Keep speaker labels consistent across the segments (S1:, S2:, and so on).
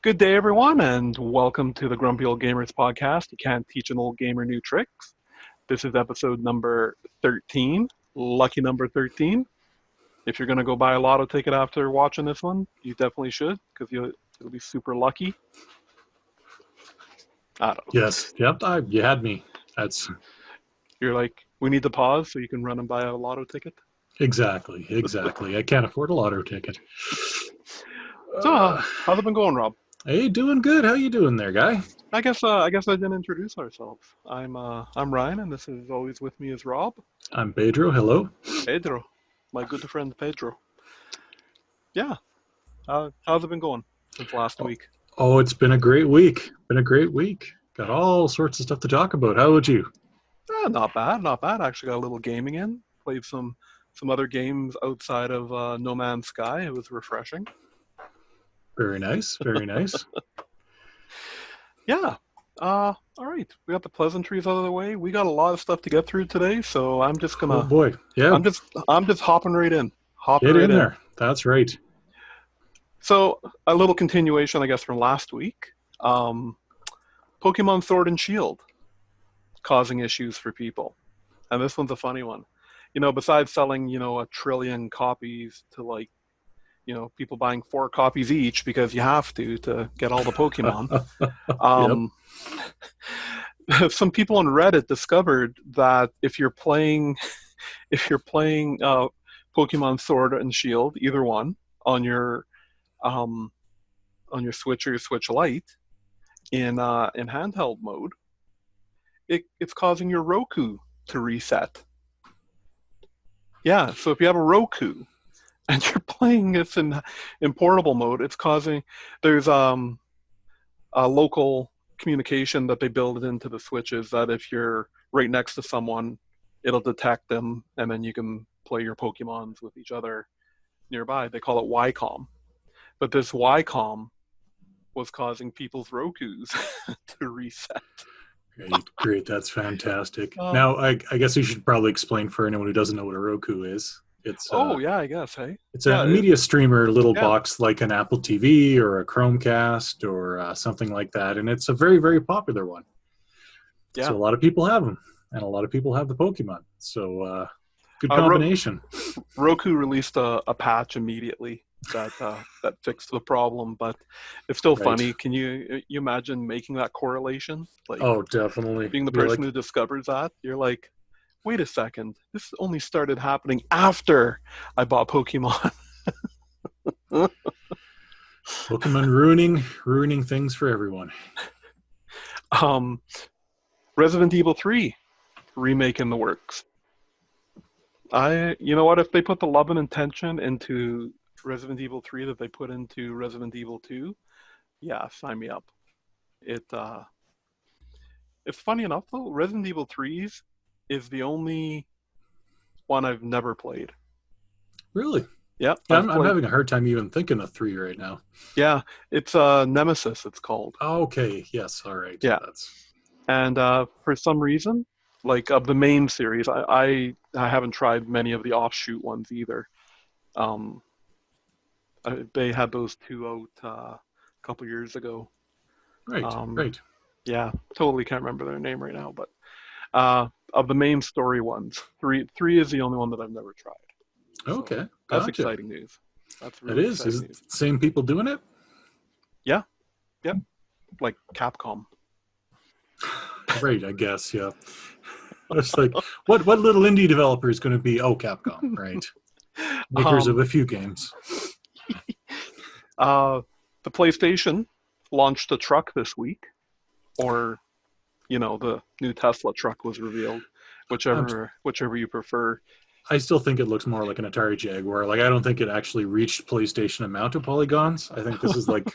S1: Good day, everyone, and welcome to the Grumpy Old Gamers podcast. You can't teach an old gamer new tricks. This is episode number 13, lucky number 13. If you're going to go buy a lotto ticket after watching this one, you definitely should, because you'll be super lucky. I don't know.
S2: Yes, yep, you had me. That's
S1: You're like, we need to pause so you can run and buy a lotto ticket.
S2: exactly. I can't afford a lotto ticket.
S1: So, how's it been going, Rob?
S2: Hey, doing good. How you doing there, guy?
S1: I guess I didn't introduce ourselves. I'm Ryan, and this is always with me is Rob.
S2: I'm Pedro. Hello.
S1: Pedro, my good friend Pedro. Yeah. How's it been going since last week?
S2: Oh, it's been a great week. Got all sorts of stuff to talk about. How about you?
S1: Not bad. Actually got a little gaming in. Played some other games outside of No Man's Sky. It was refreshing.
S2: Very nice.
S1: Yeah. All right. We got the pleasantries out of the way. We got a lot of stuff to get through today, so I'm just gonna.
S2: Oh boy, yeah.
S1: I'm just hopping right in.
S2: Get in there. That's right.
S1: So a little continuation, I guess, from last week. Pokémon Sword and Shield causing issues for people, and this one's a funny one. Besides selling, 1 trillion copies to people buying 4 copies each because you have to get all the Pokemon. Some people on Reddit discovered that if you're playing Pokemon Sword and Shield, either one, on your Switch or your Switch Lite in handheld mode, it's causing your Roku to reset. Yeah, so if you have a Roku and you're playing this in portable mode, it's causing there's a local communication that they build into the Switches that if you're right next to someone, it'll detect them, and then you can play your Pokemons with each other nearby. They call it Wycom. But this Wycom was causing people's Rokus to reset.
S2: Great. That's fantastic. Now, I guess you should probably explain for anyone who doesn't know what a Roku is. It's
S1: I guess, hey?
S2: It's a media streamer little box like an Apple TV or a Chromecast or something like that, and it's a very, very popular one. Yeah. So a lot of people have them, and a lot of people have the Pokemon. So good combination.
S1: Roku released a patch immediately that fixed the problem, but it's still funny. Can you imagine making that correlation?
S2: Oh, definitely.
S1: Being the person who discovers that, you're like, wait a second, this only started happening after I bought Pokemon.
S2: Pokemon ruining things for everyone.
S1: Resident Evil 3 remake in the works. You know what? If they put the love and intention into Resident Evil 3 that they put into Resident Evil 2, yeah, sign me up. It's funny enough though, Resident Evil 3's is the only one I've never played.
S2: Really?
S1: Yeah.
S2: I'm having a hard time even thinking of 3 right now.
S1: Yeah, it's Nemesis, it's called.
S2: Okay, yes, all right.
S1: Yeah. And for some reason, of the main series, I haven't tried many of the offshoot ones either. They had those 2 out a couple years ago.
S2: Right.
S1: Yeah, totally can't remember their name right now, but of the main story ones, 3 is the only one that I've never tried.
S2: Okay,
S1: so that's exciting news. That's really exciting news.
S2: Is it the same people doing it?
S1: Yeah, yep, like Capcom.
S2: Right, I guess, yeah. It's like, what little indie developer is going to be? Oh, Capcom, right. Makers of a few games.
S1: The PlayStation launched a truck this week, or the new Tesla truck was revealed, whichever you prefer.
S2: I still think it looks more like an Atari Jaguar. I don't think it actually reached PlayStation amount of polygons. I think this is like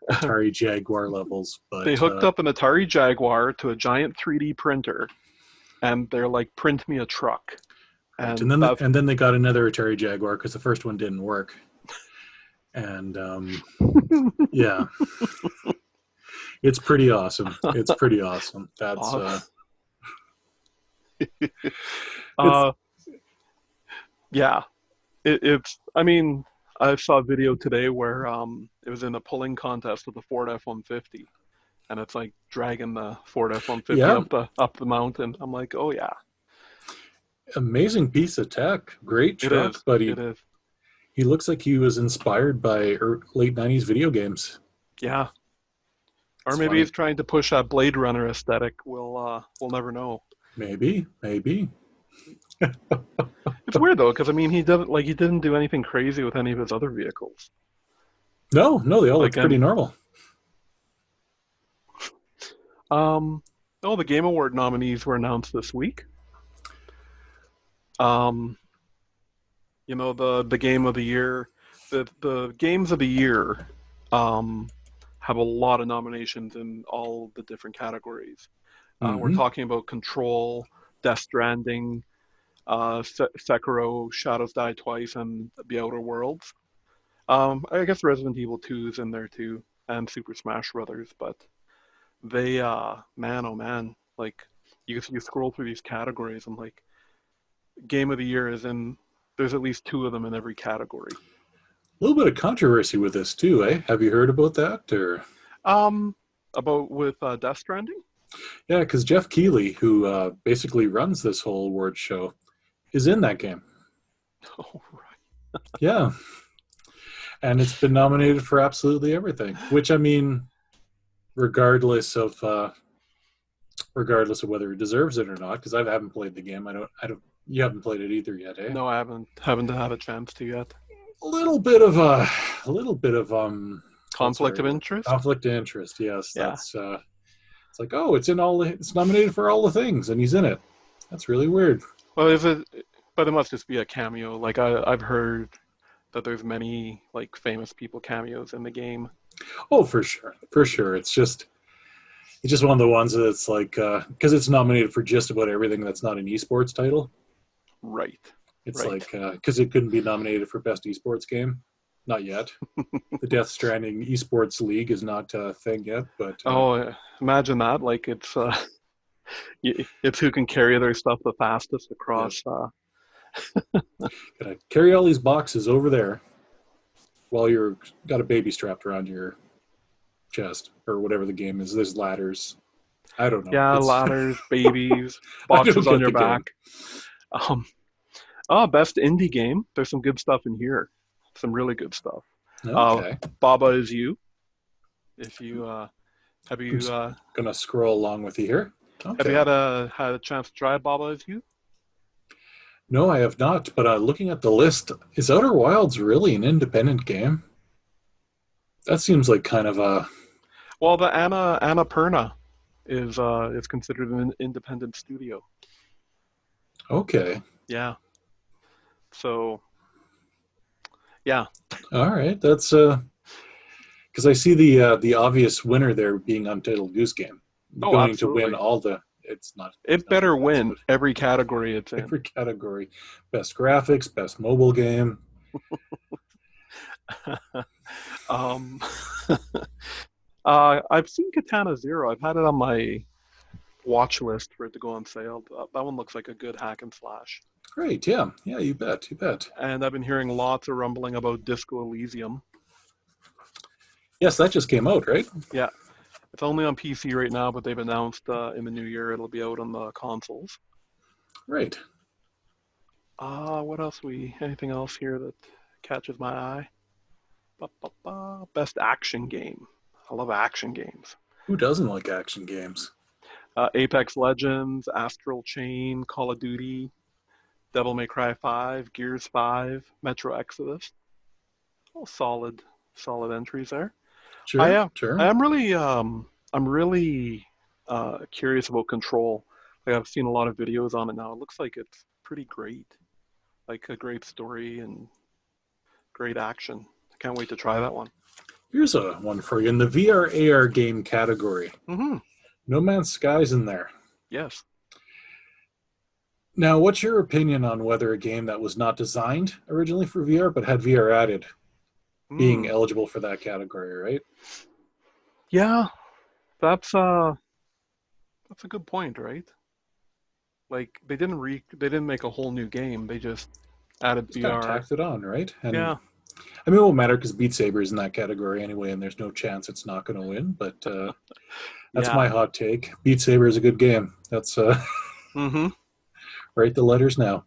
S2: Atari Jaguar levels. But
S1: they hooked up an Atari Jaguar to a giant 3D printer, and they're like, print me a truck.
S2: Right. And then they got another Atari Jaguar because the first one didn't work. And yeah. It's pretty awesome. That's yeah. I mean, I saw a video today where
S1: it was in a pulling contest with the Ford F-150, and it's like dragging the Ford F-150
S2: Yeah,
S1: up the mountain. I'm like, oh yeah,
S2: amazing piece of tech. Great
S1: it
S2: truck,
S1: is.
S2: but
S1: It is.
S2: he looks like he was inspired by late '90s video games.
S1: Yeah. Or
S2: It's
S1: maybe he's
S2: funny.
S1: trying to push a Blade Runner aesthetic. We'll never know.
S2: Maybe, maybe.
S1: It's weird though, because I mean, he didn't do anything crazy with any of his other vehicles.
S2: No, no, they all
S1: Like,
S2: looked pretty
S1: and
S2: normal.
S1: um, oh, the Game Award nominees were announced this week. Um, the game of the year, the games of the year, um, have a lot of nominations in all the different categories. We're
S2: Hmm.
S1: talking about Control, Death Stranding, Sekiro, Shadows Die Twice, and The Outer Worlds. I guess Resident Evil 2 is in there too, and Super Smash Brothers. But they, man, oh man, like you scroll through these categories, and like Game of the Year is in. There's at least two of them in every category.
S2: A little bit of controversy with this too, eh? Have you heard about that? Or
S1: Um, about with Death Stranding.
S2: yeah, because Jeff Keighley, who basically runs this whole award show, is in that game.
S1: Oh right.
S2: Yeah, and it's been nominated for absolutely everything. Which I mean, regardless of regardless of whether it deserves it or not, because I haven't played the game. I don't. You haven't played it either yet, eh?
S1: No, I haven't had a chance to yet.
S2: A little bit of what's the
S1: Conflict
S2: right
S1: of
S2: word?
S1: interest.
S2: Conflict of interest. Yes,
S1: Yeah.
S2: that's it's like, oh, it's nominated for all the things, and he's in it. That's really weird.
S1: Well, is it? But it must just be a cameo. Like I've heard that there's many like famous people cameos in the game.
S2: Oh, for sure, for sure. It's just one of the ones that's like because it's nominated for just about everything that's not an esports title.
S1: Right.
S2: It's
S1: Right.
S2: like because it couldn't be nominated for best esports game, not yet. The Death Stranding esports league is not a thing yet, but
S1: Oh, imagine that. Like it's who can carry their stuff the fastest
S2: yeah,
S1: across.
S2: gotta carry all these boxes over there while you're got a baby strapped around your chest or whatever the game is. There's ladders. I don't know.
S1: Yeah,
S2: It's
S1: ladders, babies,
S2: I don't
S1: boxes on
S2: get
S1: your
S2: the game.
S1: back. Um, best indie game. There's some good stuff in here. Some really good stuff. Uh,
S2: Okay,
S1: Baba is You. If you have
S2: I'm
S1: you
S2: just gonna scroll along with you here.
S1: have you
S2: Okay.
S1: had a chance to try Baba is You?
S2: No, I have not. But looking at the list, is Outer Wilds really an independent game? That seems like kind of a
S1: Well, the Annapurna is considered an independent studio.
S2: okay.
S1: Yeah. So yeah.
S2: All right, that's because I see the obvious winner there being Untitled Goose Game,
S1: Oh,
S2: going to win
S1: absolutely.
S2: all the. It's
S1: It
S2: not
S1: better
S2: awards,
S1: win
S2: but
S1: every category it's in.
S2: every category, best graphics, best mobile game.
S1: um, I've seen Katana Zero. I've had it on my watch list for it to go on sale. That one looks like a good hack and slash.
S2: Great, yeah, yeah, you bet, you bet.
S1: And I've been hearing lots of rumbling about Disco Elysium.
S2: Yes, that just came out, right?
S1: Yeah, it's only on PC right now, but they've announced in the new year it'll be out on the consoles.
S2: Right.
S1: What else anything else here that catches my eye? Best action game. I love action games.
S2: Who doesn't like action games?
S1: Apex Legends, Astral Chain, Call of Duty, Devil May Cry 5, Gears 5, Metro Exodus. All solid entries there. I
S2: Sure,
S1: am.
S2: sure.
S1: I'm really curious about Control. Like I've seen a lot of videos on it now. It looks like it's pretty great. Like a great story and great action. I can't wait to try that one.
S2: Here's a one for you in the VR AR game category.
S1: Mm-hmm.
S2: No Man's Sky's in there.
S1: Yes.
S2: Now, what's your opinion on whether a game that was not designed originally for VR but had VR added being
S1: Mm.
S2: eligible for that category, right?
S1: Yeah, that's a good point, right? Like they didn't make a whole new game. They just added
S2: Just kind of
S1: VR.
S2: tacked it on, right? And
S1: Yeah.
S2: I mean, it won't matter because Beat Saber is in that category anyway, and there's no chance it's not going to win. But that's
S1: Yeah.
S2: my hot take. Beat Saber is a good game. That's
S1: Mm-hmm.
S2: write the letters now.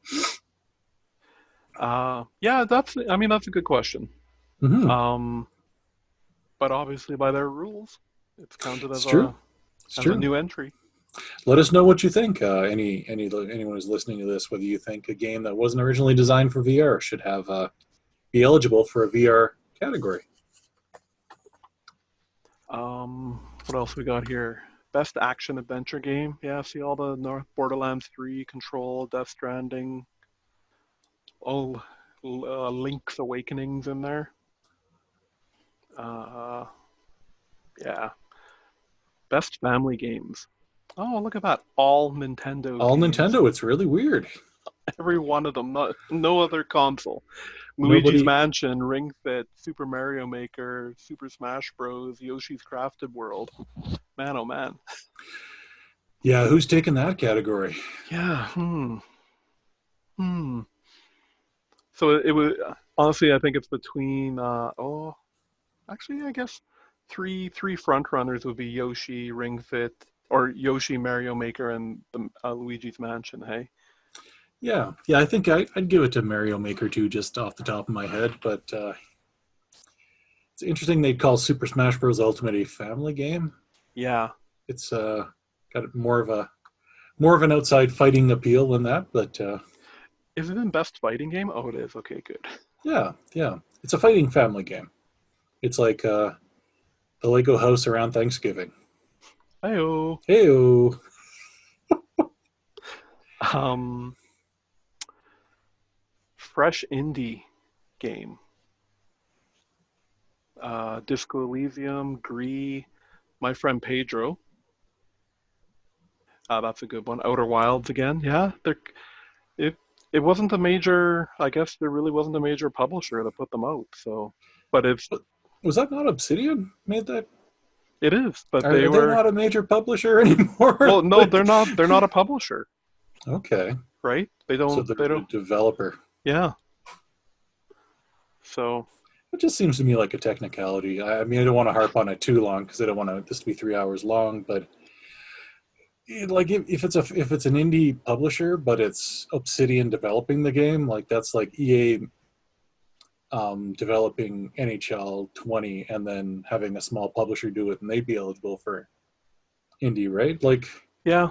S1: Yeah, I mean, that's a good question.
S2: Mm-hmm.
S1: Um, but obviously by their rules, it's counted
S2: It's true. It's
S1: as a
S2: true.
S1: new entry.
S2: Let us know what you think. Anyone who's listening to this, whether you think a game that wasn't originally designed for VR should have be eligible for a VR category.
S1: What else we got here? Best action adventure game. Yeah, see all the North Borderlands 3, Control, Death Stranding, all Link's Awakenings in there. Uh, yeah. Best family games. Oh, look at that. All Nintendo
S2: All
S1: games.
S2: Nintendo. It's really weird.
S1: Every one of them. No other console. Luigi's
S2: Nobody.
S1: Mansion, Ring Fit, Super Mario Maker, Super Smash Bros., Yoshi's Crafted World. Man, oh man.
S2: Yeah, who's taking that category?
S1: Yeah. Hmm. So it was honestly, I think it's between. Actually, I guess three front runners would be Yoshi, Ring Fit, or Yoshi, Mario Maker, and the Luigi's Mansion. Hey.
S2: Yeah, I think I'd give it to Mario Maker 2 just off the top of my head, but it's interesting they'd call Super Smash Bros. Ultimate a family game.
S1: Yeah.
S2: It's got more of an outside fighting appeal than that, but
S1: Is it in Best Fighting Game? Oh, it is. Okay, good.
S2: yeah, it's a fighting family game. It's like the Lego house around Thanksgiving.
S1: Heyo.
S2: Heyo.
S1: Um, Fresh indie game. Disco Elysium, Gree, My Friend Pedro. That's a good one. Outer Wilds again. Yeah, it it wasn't a major. I guess there really wasn't a major publisher that put them out. So, but
S2: Was that not Obsidian made that?
S1: it is. But they
S2: Are they
S1: were.
S2: not a major publisher anymore?
S1: Well, no,
S2: Like,
S1: they're not. They're not a publisher,
S2: okay,
S1: right? They
S2: so
S1: don't.
S2: they're
S1: They
S2: a
S1: don't.
S2: developer.
S1: Yeah. So
S2: It just seems to me like a technicality. I mean, I don't want to harp on it too long because I don't want this to be 3 hours long. But like, if it's an indie publisher, but it's Obsidian developing the game, like that's like EA developing NHL 20 and then having a small publisher do it, and they'd be eligible for indie, right? Like,
S1: yeah.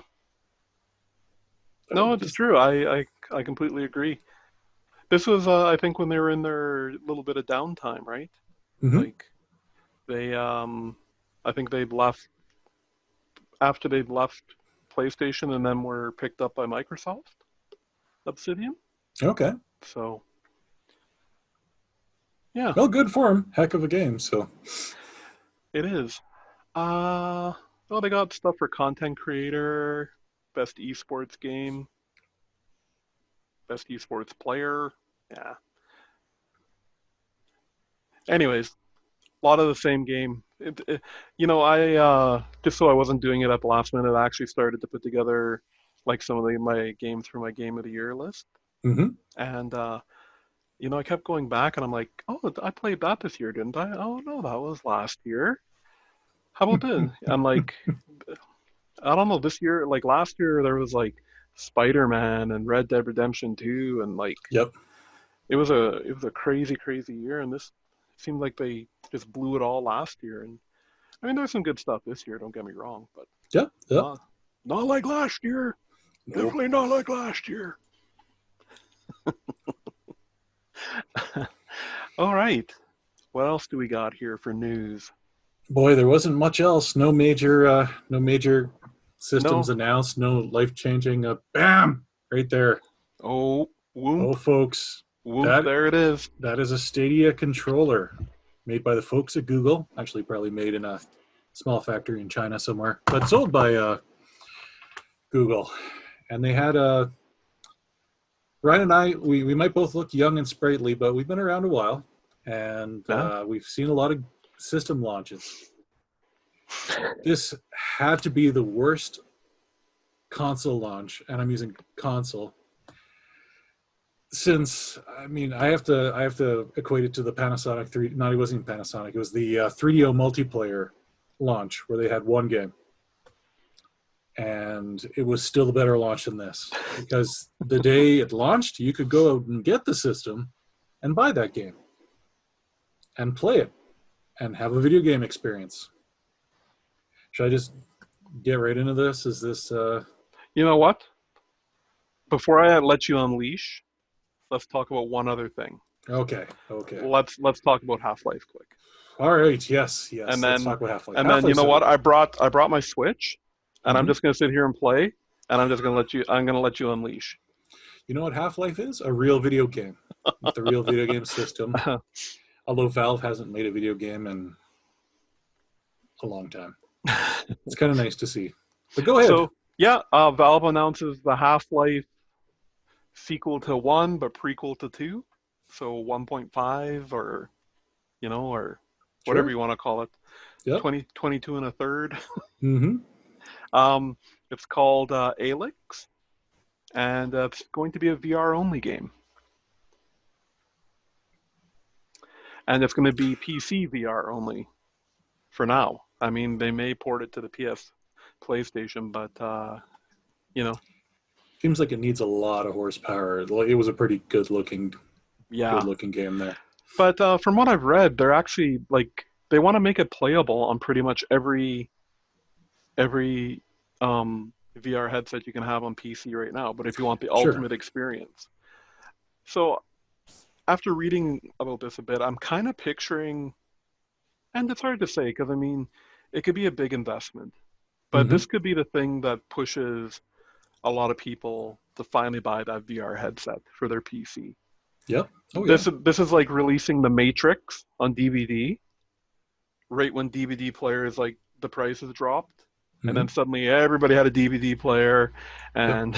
S1: No, it's
S2: just
S1: true. I completely agree. This was, I think, when they were in their little bit of downtime, right?
S2: mm-hmm.
S1: Like they, I think they'd left after they'd left PlayStation and then were picked up by Microsoft, Obsidian.
S2: Okay.
S1: So yeah,
S2: Well, good for them. Heck of a game. So
S1: it is. Uh, oh, they got stuff for content creator, best esports game, best esports player. Yeah. Anyways, a lot of the same game. I just so I wasn't doing it at the last minute, I actually started to put together like some of my games for my game of the year list,
S2: mm-hmm.
S1: and I kept going back, and I'm like, oh, I played that this year, didn't I? Oh no, that was last year. How about this? I'm like, I don't know. This year, like last year, there was like Spider-Man and Red Dead Redemption 2, and like
S2: Yep.
S1: it was a crazy, crazy year, and this seemed like they just blew it all last year. And I mean, there's some good stuff this year. Don't get me wrong, but
S2: Yep. Yep.
S1: not like last year.
S2: Nope.
S1: Definitely not like last year. All right. What else do we got here for news?
S2: Boy, there wasn't much else. No major systems
S1: No.
S2: announced. No life changing. Bam! Right there.
S1: Oh,
S2: Oh,
S1: whoop,
S2: folks,
S1: whoop.
S2: that
S1: There it is.
S2: that is a Stadia controller made by the folks at Google. Actually, probably made in a small factory in China somewhere, but sold by Google. And they had Ryan and I. We might both look young and sprightly, but we've been around a while, and
S1: Yeah.
S2: we've seen a lot of system launches. This had to be the worst console launch, and I'm using console, since I have to equate it to the Panasonic 3. Not, it wasn't even Panasonic. It was the 3DO multiplayer launch where they had one game, and it was still a better launch than this because the day it launched, you could go out and get the system and buy that game and play it and have a video game experience. Should I just get right into this? Is this?
S1: You know what? Before I let you unleash, let's talk about one other thing.
S2: Okay.
S1: Let's talk about Half-Life quick.
S2: All right. Yes.
S1: And
S2: Let's
S1: then
S2: talk about Half-Life.
S1: and then you know what? I brought my Switch, and I'm
S2: Mhm.
S1: just gonna sit here and play, and I'm gonna let you unleash.
S2: You know what Half-Life is? A real video game with a real video game system. Although Valve hasn't made a video game in a long time. It's kind of nice to see. But go ahead.
S1: So yeah, Valve announces the Half-Life sequel to 1, but prequel to 2. So 1.5 or whatever
S2: Sure.
S1: you want to call it.
S2: Yep.
S1: 22 and a third.
S2: Mm-hmm.
S1: It's called Alyx, and it's going to be a VR only game. And it's going to be PC VR only for now. I mean, they may port it to the PlayStation, but
S2: Seems like it needs a lot of horsepower. It was a pretty good-looking game there.
S1: But from what I've read, they're actually they want to make it playable on pretty much every VR headset you can have on PC right now. But if you want the ultimate experience, so after reading about this a bit, I'm kind of picturing, and it's hard to say because I mean, it could be a big investment, but this could be the thing that pushes a lot of people to finally buy that VR headset for their PC.
S2: Yep. Oh,
S1: This is like releasing The Matrix on DVD, right when DVD players the prices dropped, and then suddenly everybody had a DVD player, and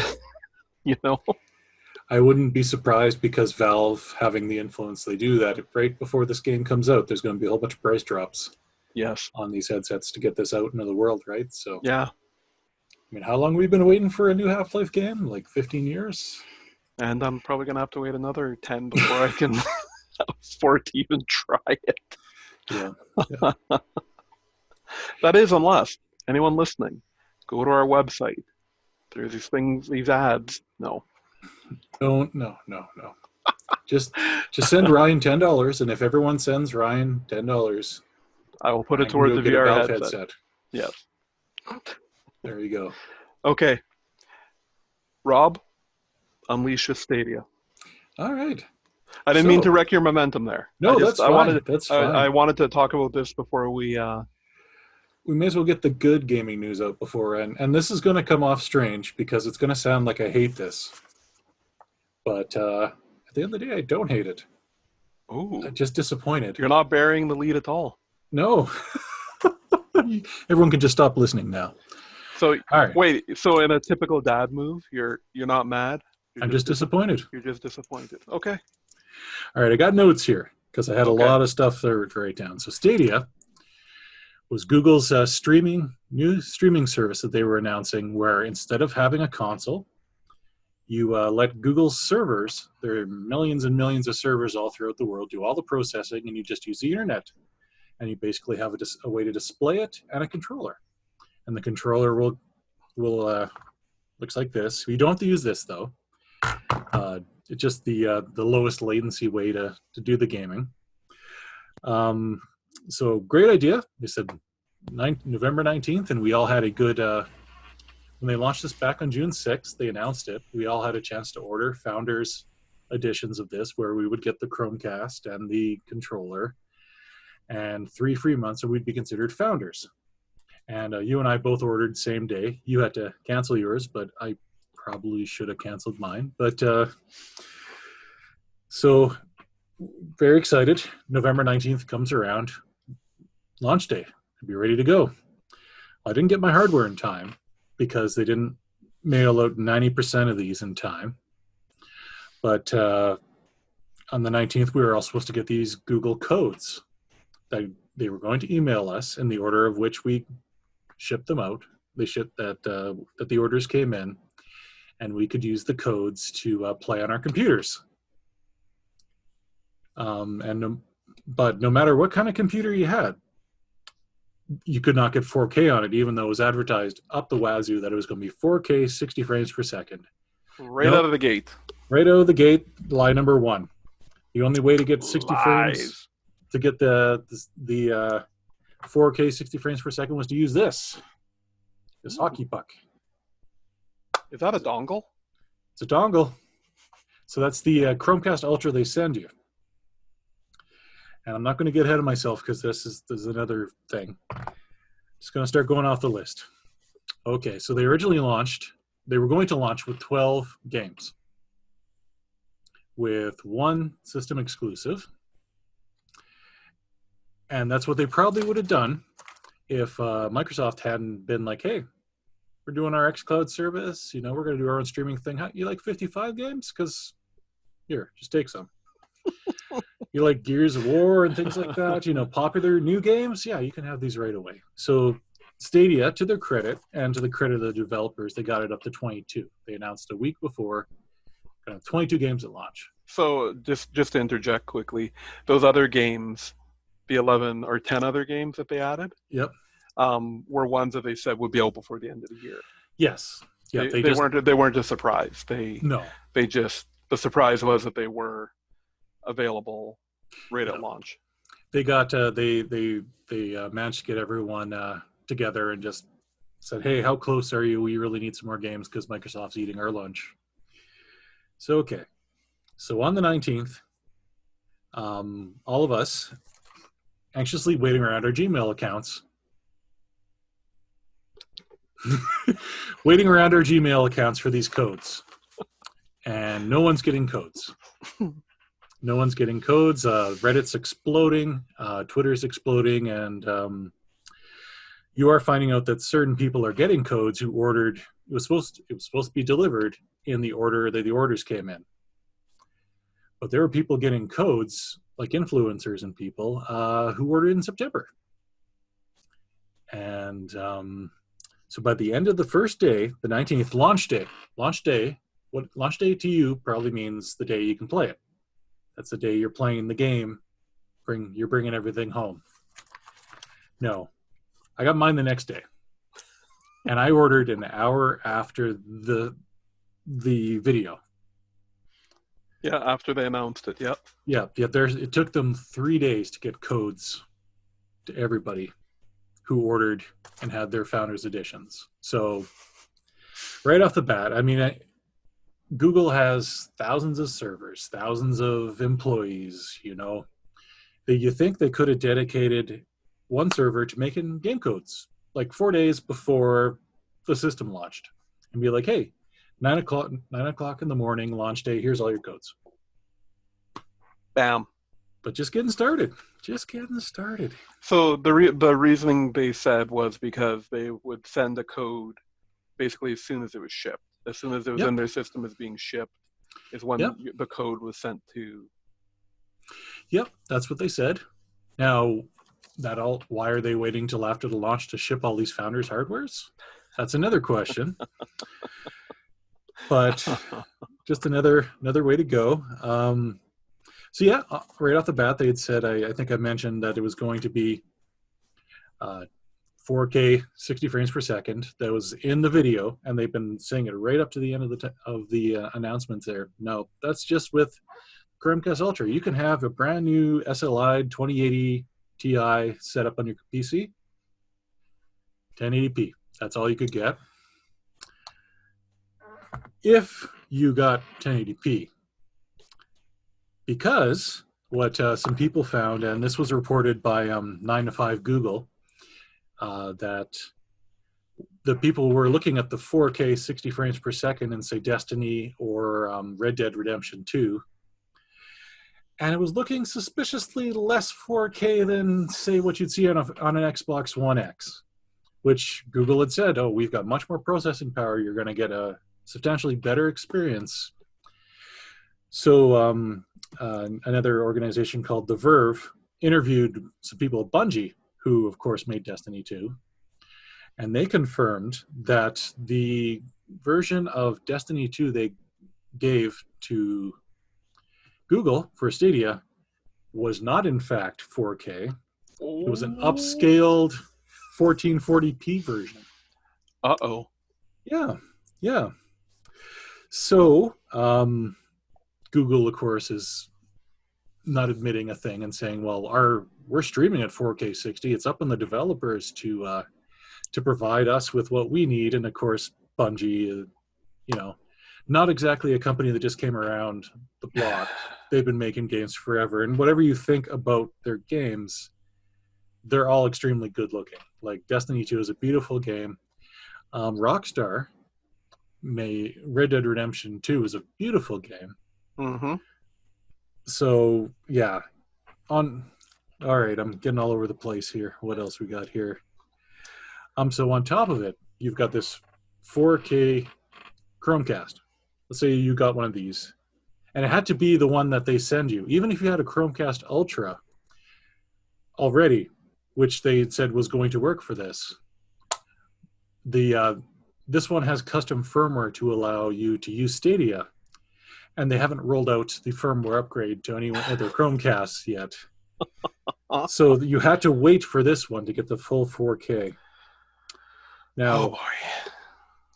S2: I wouldn't be surprised because Valve, having the influence they do, that right before this game comes out, there's going to be a whole bunch of price drops.
S1: Yes.
S2: On these headsets to get this out into the world, right? So
S1: yeah.
S2: I mean, how long have we been waiting for a new Half-Life game? Like 15 years?
S1: And I'm probably going to have to wait another 10 before I can afford to even try it.
S2: Yeah.
S1: That is, unless anyone listening, go to our website. There's these ads. No.
S2: No. Just send Ryan $10, and if everyone sends Ryan $10,
S1: I will put it towards the VR headset. Yes.
S2: There you go.
S1: Okay. Rob, unleash your Stadia.
S2: All right.
S1: I didn't mean to wreck your momentum there.
S2: No, that's fine. That's fine.
S1: I wanted to talk about this before we...
S2: We may as well get the good gaming news out before, and this is going to come off strange because it's going to sound like I hate this. But at the end of the day, I don't hate it.
S1: Oh.
S2: I'm just disappointed.
S1: You're not bearing the lead at all.
S2: No. Everyone can just stop listening now.
S1: So, all right. Wait, so in a typical dad move, you're not mad?
S2: I'm just disappointed.
S1: You're just disappointed. Okay.
S2: All right, I got notes here because I had a lot of stuff there to write down. So Stadia was Google's new streaming service that they were announcing, where instead of having a console, you let Google's servers, there are millions and millions of servers all throughout the world, do all the processing, and you just use the internet. And you basically have a way to display it and a controller. And the controller will looks like this. You don't have to use this, though. It's just the lowest latency way to do the gaming. So great idea. They said November 19th, and we all had a good... when they launched this back on June 6th, they announced it. We all had a chance to order Founders editions of this, where we would get the Chromecast and the controller, and 3 free months, or we'd be considered Founders. And you and I both ordered same day. You had to cancel yours, but I probably should have canceled mine. But so very excited. November 19th comes around. Launch day. I'd be ready to go. I didn't get my hardware in time because they didn't mail out 90% of these in time. But on the 19th, we were all supposed to get these Google codes that they were going to email us in the order of which we shipped them out. They shipped that the orders came in, and we could use the codes to play on our computers. But no matter what kind of computer you had, you could not get 4K on it, even though it was advertised up the wazoo that it was going to be 4K, 60 frames per second.
S1: Right out of the gate.
S2: Right out of the gate, lie number one. The only way to get 60 frames, to get the 4K 60 frames per second, was to use this hockey puck.
S1: Is that a dongle?
S2: It's a dongle. So that's the Chromecast Ultra they send you. And I'm not going to get ahead of myself because this is another thing. Just going to start going off the list. Okay, so they were going to launch with 12 games, with one system exclusive. And that's what they probably would have done if Microsoft hadn't been like, hey, we're doing our xCloud service, we're going to do our own streaming thing. How, you like 55 games? Because here, just take some. You like Gears of War and things like that, popular new games? Yeah, you can have these right away. So Stadia, to their credit, and to the credit of the developers, they got it up to 22. They announced a week before, kind of 22 games at launch.
S1: So just to interject quickly, those other games, the 11 or 10 other games that they added,
S2: yep,
S1: were ones that they said would be out before the end of the year.
S2: Yes. Yeah,
S1: they weren't a surprise.
S2: No.
S1: The surprise was that they were available right at launch.
S2: They got they managed to get everyone together and just said, hey, how close are you? We really need some more games because Microsoft's eating our lunch. So okay, so on the 19th, all of us anxiously waiting around our Gmail accounts waiting around our Gmail accounts for these codes, and no one's getting codes. No one's getting codes. Reddit's exploding. Twitter's exploding. And you are finding out that certain people are getting codes who ordered. It was supposed to be delivered in the order that the orders came in. But there were people getting codes, like influencers and people, who ordered in September. And so by the end of the first day, the 19th, launch day, what launch day to you probably means the day you can play it. That's the day you're playing the game. You're bringing everything home. No, I got mine the next day, and I ordered an hour after the video.
S1: Yeah, after they announced it. Yep.
S2: Yeah. It took them 3 days to get codes to everybody who ordered and had their founders editions. So right off the bat, I mean, Google has thousands of servers, thousands of employees, that you think they could have dedicated one server to making game codes, like 4 days before the system launched, and be like, hey, 9 o'clock in the morning, launch day, here's all your codes.
S1: Bam.
S2: But just getting started.
S1: So the reasoning they said was because they would send a code basically as soon as it was shipped. As soon as it was in their system as being shipped is when the code was sent to.
S2: Yep, that's what they said. Now, why are they waiting till after the launch to ship all these founders' hardwares? That's another question. But just another way to go. So yeah, right off the bat, they had said, I think I mentioned that it was going to be 4K 60 frames per second. That was in the video, and they've been saying it right up to the end of the announcements there. No, that's just with Chromecast Ultra. You can have a brand new SLI 2080 Ti set up on your PC, 1080p. That's all you could get. If you got 1080p. Because what some people found, and this was reported by 9 to 5 Google, that the people were looking at the 4K 60 frames per second in, say, Destiny or Red Dead Redemption 2, and it was looking suspiciously less 4K than, say, what you'd see on an Xbox One X, which Google had said, oh, we've got much more processing power. You're going to get a substantially better experience. So another organization called The Verve interviewed some people at Bungie, who, of course, made Destiny 2, and they confirmed that the version of Destiny 2 they gave to Google for Stadia was not in fact 4K. It was an
S1: Oh.
S2: upscaled 1440p version.
S1: Uh-oh.
S2: Yeah, yeah. So Google, of course, is not admitting a thing and saying, "Well, we're streaming at 4K 60. It's up on the developers to provide us with what we need." And of course, Bungie, not exactly a company that just came around the block. They've been making games forever, and whatever you think about their games, they're all extremely good looking. Like Destiny 2 is a beautiful game. Rockstar Red Dead Redemption 2 is a beautiful game.
S1: Mm-hmm.
S2: So yeah, all right, I'm getting all over the place here. What else we got here? So on top of it, you've got this 4K Chromecast. Let's say you got one of these, and it had to be the one that they send you. Even if you had a Chromecast Ultra already, which they said was going to work for this, this one has custom firmware to allow you to use Stadia, and they haven't rolled out the firmware upgrade to any other Chromecasts yet. So you had to wait for this one to get the full 4K. Now,
S1: Oh boy.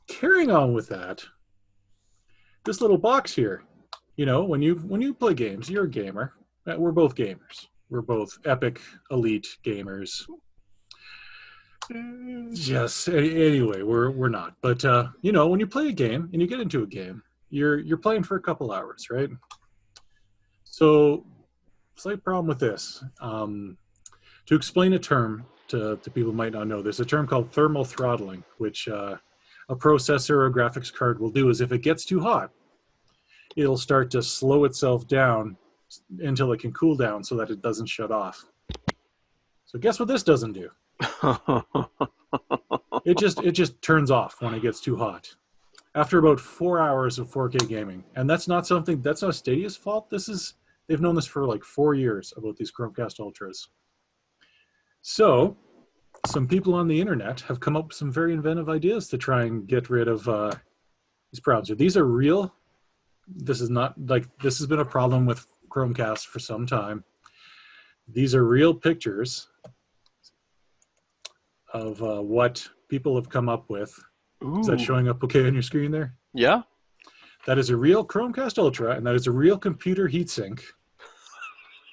S2: carrying on with that, this little box here, when you play games, you're a gamer. We're both gamers. We're both epic, elite gamers. Yes. Anyway, we're not. But when you play a game and you get into a game, you're playing for a couple hours, right? So, slight problem with this. To explain a term to people who might not know, there's a term called thermal throttling, which a processor or a graphics card will do is if it gets too hot, it'll start to slow itself down until it can cool down so that it doesn't shut off. So guess what this doesn't do? It just turns off when it gets too hot. After about 4 hours of 4K gaming, and that's not Stadia's fault. They've known this for like 4 years about these Chromecast Ultras. So, some people on the internet have come up with some very inventive ideas to try and get rid of these problems. These are real. This has been a problem with Chromecast for some time. These are real pictures of what people have come up with.
S1: Ooh.
S2: Is that showing up okay on your screen there?
S1: Yeah.
S2: That is a real Chromecast Ultra, and that is a real computer heatsink.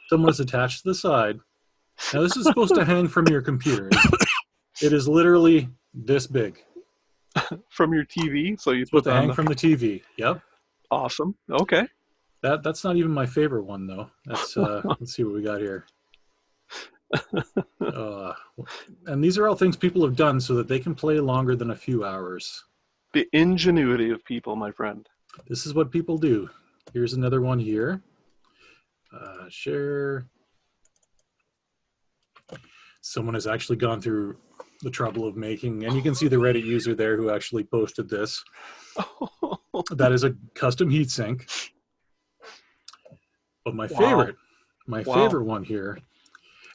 S2: Someone has attached to the side. Now, this is supposed to hang from your computer. It is literally this big.
S1: From your TV? So you
S2: put the hang from the TV. Yep.
S1: Awesome. Okay.
S2: That's not even my favorite one, though. That's let's see what we got here. And these are all things people have done so that they can play longer than a few hours.
S1: The ingenuity of people, my friend.
S2: This is what people do. Here's another one here. Share. Someone has actually gone through the trouble of making, and you can see the Reddit user there who actually posted this. That is a custom heatsink. But my favorite one here,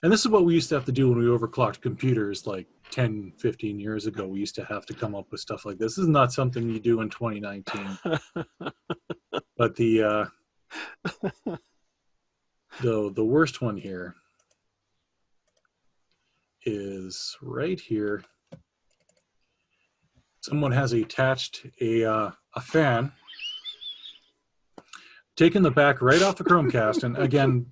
S2: and this is what we used to have to do when we overclocked computers like 10, 15 years ago. We used to have to come up with stuff like this. This is not something you do in 2019. But the worst one here is right here. Someone has attached a fan, taken the back right off the Chromecast, and again,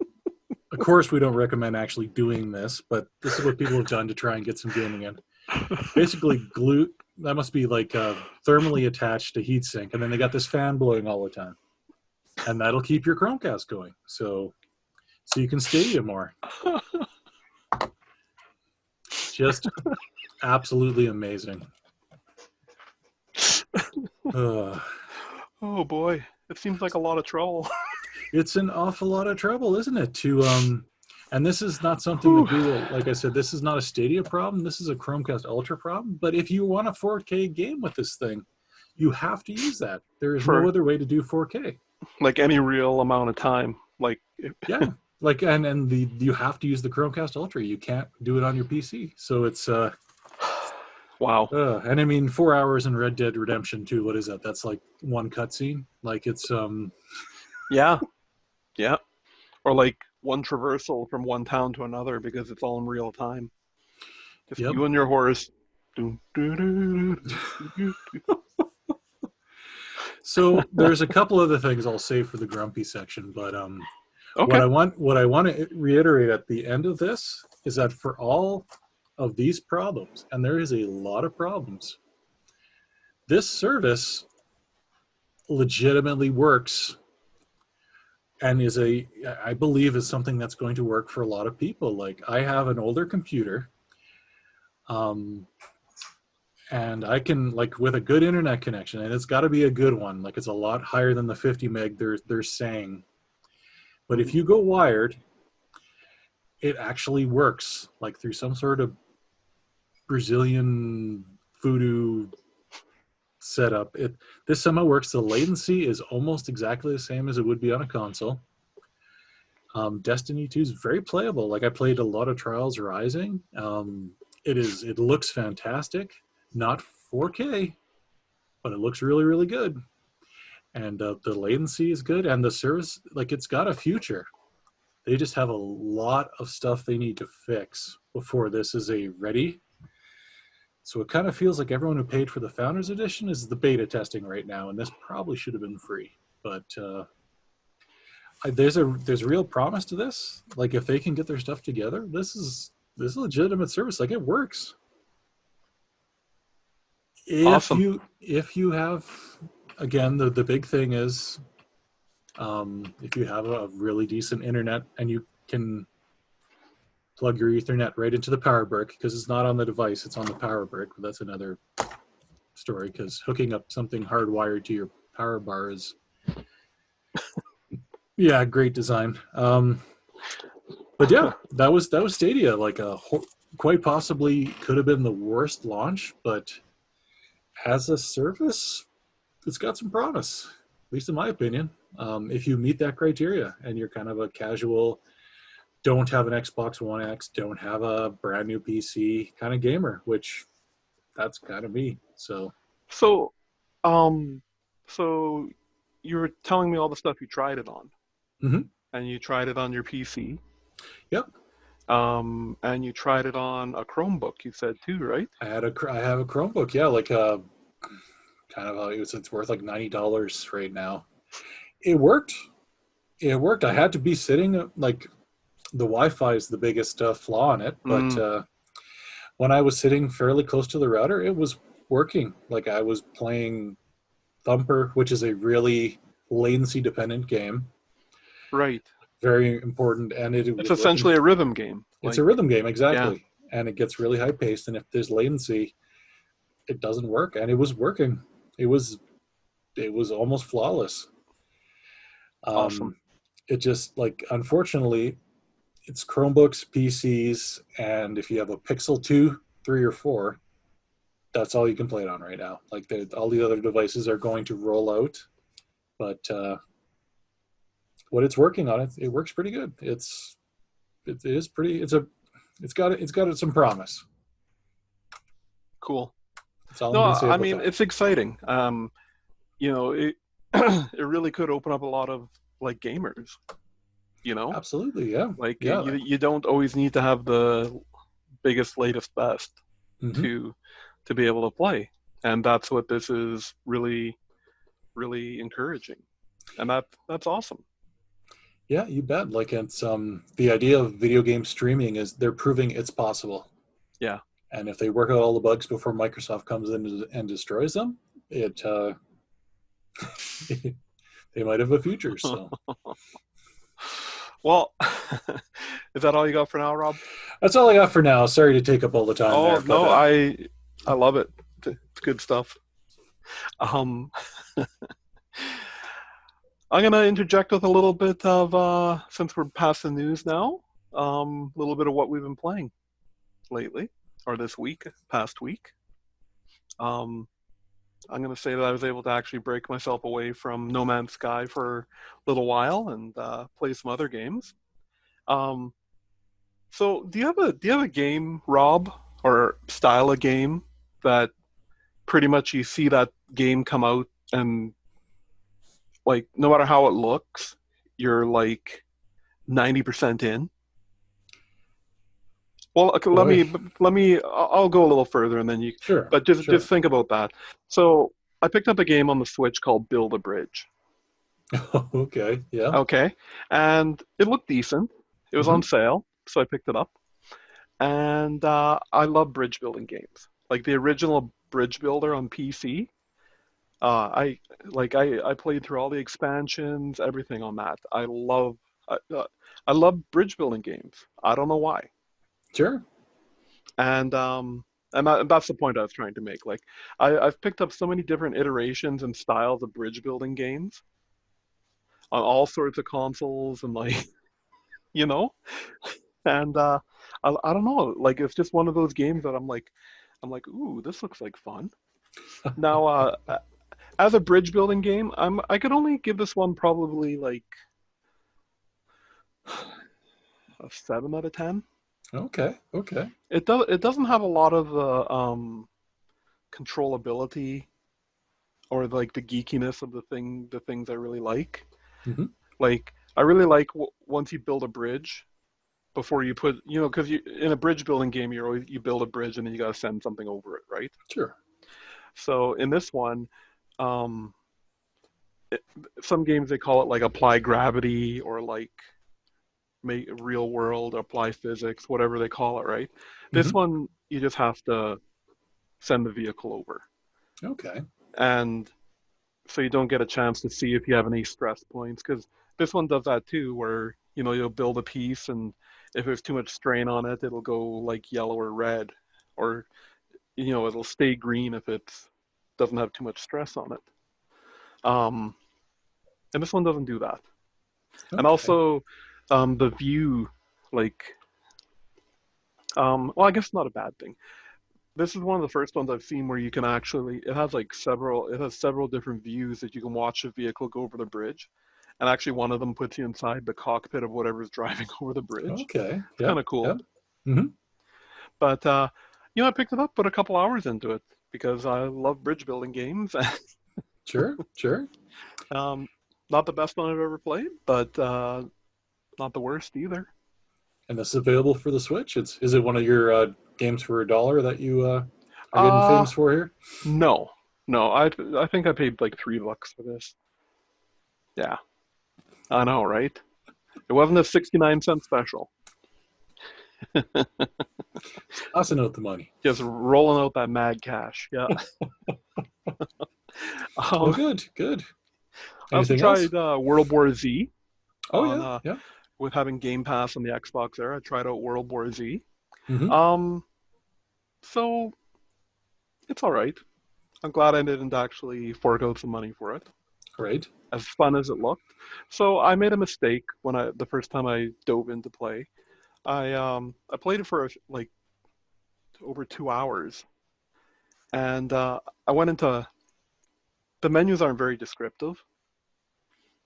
S2: of course, we don't recommend actually doing this, but this is what people have done to try and get some gaming in. Basically, that must be like thermally attached to heatsink, and then they got this fan blowing all the time, and that'll keep your Chromecast going, so you can Stadia more. Just absolutely amazing.
S1: Oh boy, it seems like a lot of trouble.
S2: It's an awful lot of trouble, isn't it? And this is not something that Google, like I said, this is not a Stadia problem. This is a Chromecast Ultra problem. But if you want a 4K game with this thing, you have to use that. There is no other way to do 4K.
S1: Like any real amount of time.
S2: Yeah. You have to use the Chromecast Ultra. You can't do it on your PC. So it's
S1: wow.
S2: And I mean, 4 hours in Red Dead Redemption 2. What is that? That's like one cutscene. Like it's
S1: Yeah. Or like one traversal from one town to another because it's all in real time. Just
S2: Yep.
S1: you and your horse.
S2: So there's a couple other things I'll say for the grumpy section, but
S1: Okay.
S2: what I want to reiterate at the end of this is that for all of these problems, and there is a lot of problems, this service legitimately works and I believe is something that's going to work for a lot of people. Like, I have an older computer, and I can, like, with a good internet connection, and it's got to be a good one. Like, it's a lot higher than the 50 meg they're saying. But if you go wired, it actually works, like through some sort of Brazilian voodoo setup. This somehow works. The latency is almost exactly the same as it would be on a console. Destiny 2 is very playable. Like, I played a lot of Trials Rising. It looks fantastic. Not 4K, but it looks really, really good. And the latency is good, and the service, like, it's got a future. They just have a lot of stuff they need to fix before this is ready. So it kind of feels like everyone who paid for the Founders Edition is the beta testing right now, and this probably should have been free. But there's real promise to this. Like, if they can get their stuff together, this is a legitimate service. Like, it works.
S1: Awesome.
S2: If you have, again, the big thing is, if you have a really decent internet and you can plug your Ethernet right into the power brick, because it's not on the device, it's on the power brick. But that's another story, because hooking up something hardwired to your power bar is, yeah, great design. But yeah, that was Stadia. Like, quite possibly could have been the worst launch, but as a service, it's got some promise, at least in my opinion. If you meet that criteria and you're kind of a casual, don't have an Xbox One X, don't have a brand new PC kind of gamer, which that's kind of me. So
S1: Um, so you were telling me all the stuff you tried it on, and you tried it on your PC.
S2: Yep.
S1: And you tried it on a Chromebook, you said too, right?
S2: I have a Chromebook. Yeah, like kind of it's worth like $90 right now. It worked. I had to be sitting, like, the Wi-Fi is the biggest flaw in it, but when I was sitting fairly close to the router, it was working. Like, I was playing Thumper, which is a really latency dependent game.
S1: Right.
S2: Very important, and
S1: it's essentially a rhythm game.
S2: It's a rhythm game, exactly. Yeah. And it gets really high paced, and if there's latency, it doesn't work. And it was working. It was almost flawless.
S1: Awesome.
S2: It just, like, unfortunately, it's Chromebooks, PCs, and if you have a Pixel 2, 3, or 4, that's all you can play it on right now. Like, all the other devices are going to roll out, but what it's working on, it works pretty good. It's got some promise.
S1: Cool.
S2: That's all I'm going to say about that.
S1: It's exciting. It it really could open up a lot of, like, gamers.
S2: Absolutely, yeah.
S1: Like, yeah. You don't always need to have the biggest, latest, best to be able to play, and that's what this is really, really encouraging, and that's awesome.
S2: Yeah, you bet. Like, it's the idea of video game streaming is they're proving it's possible.
S1: Yeah.
S2: And if they work out all the bugs before Microsoft comes in and destroys them, they might have a future. So.
S1: Well, is that all you got for now, Rob?
S2: That's all I got for now. Sorry to take up all the time.
S1: Oh,
S2: there,
S1: no, I love it. It's good stuff. I'm going to interject with a little bit of, since we're past the news now, a little bit of what we've been playing lately, or this week, past week. I'm going to say that I was able to actually break myself away from No Man's Sky for a little while and play some other games. So do you have a game, Rob, or style of game that pretty much you see that game come out and, like, no matter how it looks, you're like, 90% in. Well, okay,
S2: Boy,
S1: I'll go a little further and then you,
S2: sure,
S1: but just
S2: sure.
S1: think about that. So I picked up a game on the Switch called Build a Bridge.
S2: Okay, yeah.
S1: Okay. And it looked decent. It was on
S2: Hmm.
S1: sale, so I picked it up. And I love bridge building games. Like the original Bridge Builder on PC. I played through all the expansions, everything on that. I love bridge building games. I don't know why.
S2: Sure.
S1: And that's the point I was trying to make. Like I've picked up so many different iterations and styles of bridge building games on all sorts of consoles and like you know, and I don't know. Like it's just one of those games that I'm like, ooh, this looks like fun. Now, as a bridge building game, I could only give this one probably like a 7 out of 10.
S2: Okay, okay.
S1: It doesn't have a lot of the controllability or like the geekiness of the things I really like.
S2: Hmm.
S1: Like I really like once you build a bridge before you put because you in a bridge building game you build a bridge and then you got to send something over it, right?
S2: Sure.
S1: So in this one, um, it, some games they call it like apply gravity or like make real world apply physics, whatever they call it, right? This
S2: Hmm.
S1: one you just have to send the vehicle over,
S2: Okay.
S1: and so you don't get a chance to see if you have any stress points because this one does that too, where you'll build a piece and if there's too much strain on it, it'll go like yellow or red, or it'll stay green if it doesn't have too much stress on it. Um, and this one doesn't do that. And
S2: Okay.
S1: also, the view, like, well, I guess it's not a bad thing. This is one of the first ones I've seen where you can actually, it has several different views that you can watch a vehicle go over the bridge. And actually, one of them puts you inside the cockpit of whatever's driving over the bridge.
S2: Okay.
S1: It's kind
S2: Yep.
S1: of cool.
S2: Yep. Hmm.
S1: But, I picked it up, put a couple hours into it because I love bridge building games.
S2: Sure. Sure.
S1: um, not the best one I've ever played, but not the worst either.
S2: And this is available for the Switch. Is it one of your games for $1 that you are getting
S1: Uh,
S2: famous for here?
S1: no, no. I think I paid like $3 for this. Yeah, I know, right? It wasn't a 69-cent special.
S2: Tossing out the money.
S1: Just rolling out that mad cash. Yeah.
S2: Well,
S1: Um,
S2: good. Good.
S1: I also
S2: Anything else?
S1: tried World War Z
S2: Oh
S1: on
S2: yeah. Yeah.
S1: with having Game Pass on the Xbox there. I tried out World War Z.
S2: Hmm.
S1: Um, so it's all right. I'm glad I didn't actually fork out some money for it,
S2: Great.
S1: as fun as it looked. So I made a mistake when the first time I dove into play. I played it for like over 2 hours, and I went into the menus aren't very descriptive.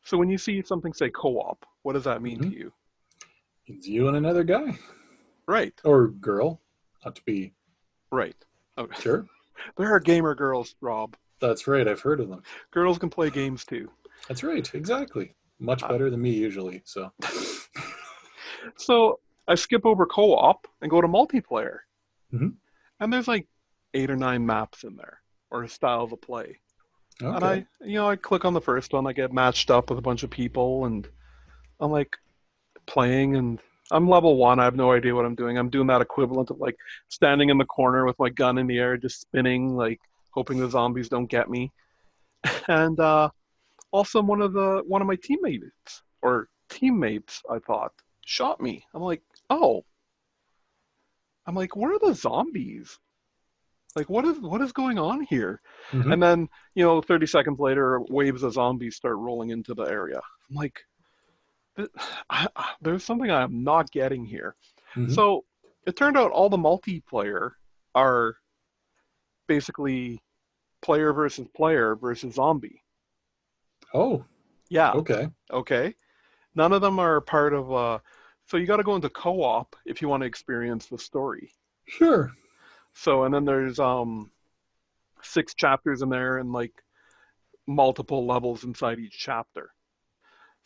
S1: So when you see something say co-op, what does that mean
S2: Hmm.
S1: to you?
S2: It's you and another guy
S1: Right,
S2: or girl, not to be
S1: right. Okay.
S2: sure.
S1: There are gamer girls, Rob.
S2: That's right. I've heard of them.
S1: Girls can play games too.
S2: That's right. Exactly. Much
S1: Uh,
S2: better than me usually. So
S1: so I skip over co-op and go to multiplayer,
S2: hmm.
S1: and there's like 8 or 9 maps in there or styles of play. And
S2: Okay.
S1: I click on the first one. I get matched up with a bunch of people, and I'm like playing, and I'm level 1. I have no idea what I'm doing. I'm doing that equivalent of like standing in the corner with my gun in the air, just spinning, like hoping the zombies don't get me. And also, one of my teammates, I thought, shot me. Oh, I'm like, where are the zombies? Like, what is going on here?
S2: Hmm.
S1: And then, 30 seconds later, waves of zombies start rolling into the area. I'm like, there's something I'm not getting here.
S2: Hmm.
S1: So it turned out all the multiplayer are basically player versus zombie.
S2: Oh,
S1: Yeah,
S2: okay.
S1: okay. None of them are part of. So you got to go into co-op if you want to experience the story.
S2: Sure.
S1: So and then there's 6 chapters in there and like multiple levels inside each chapter.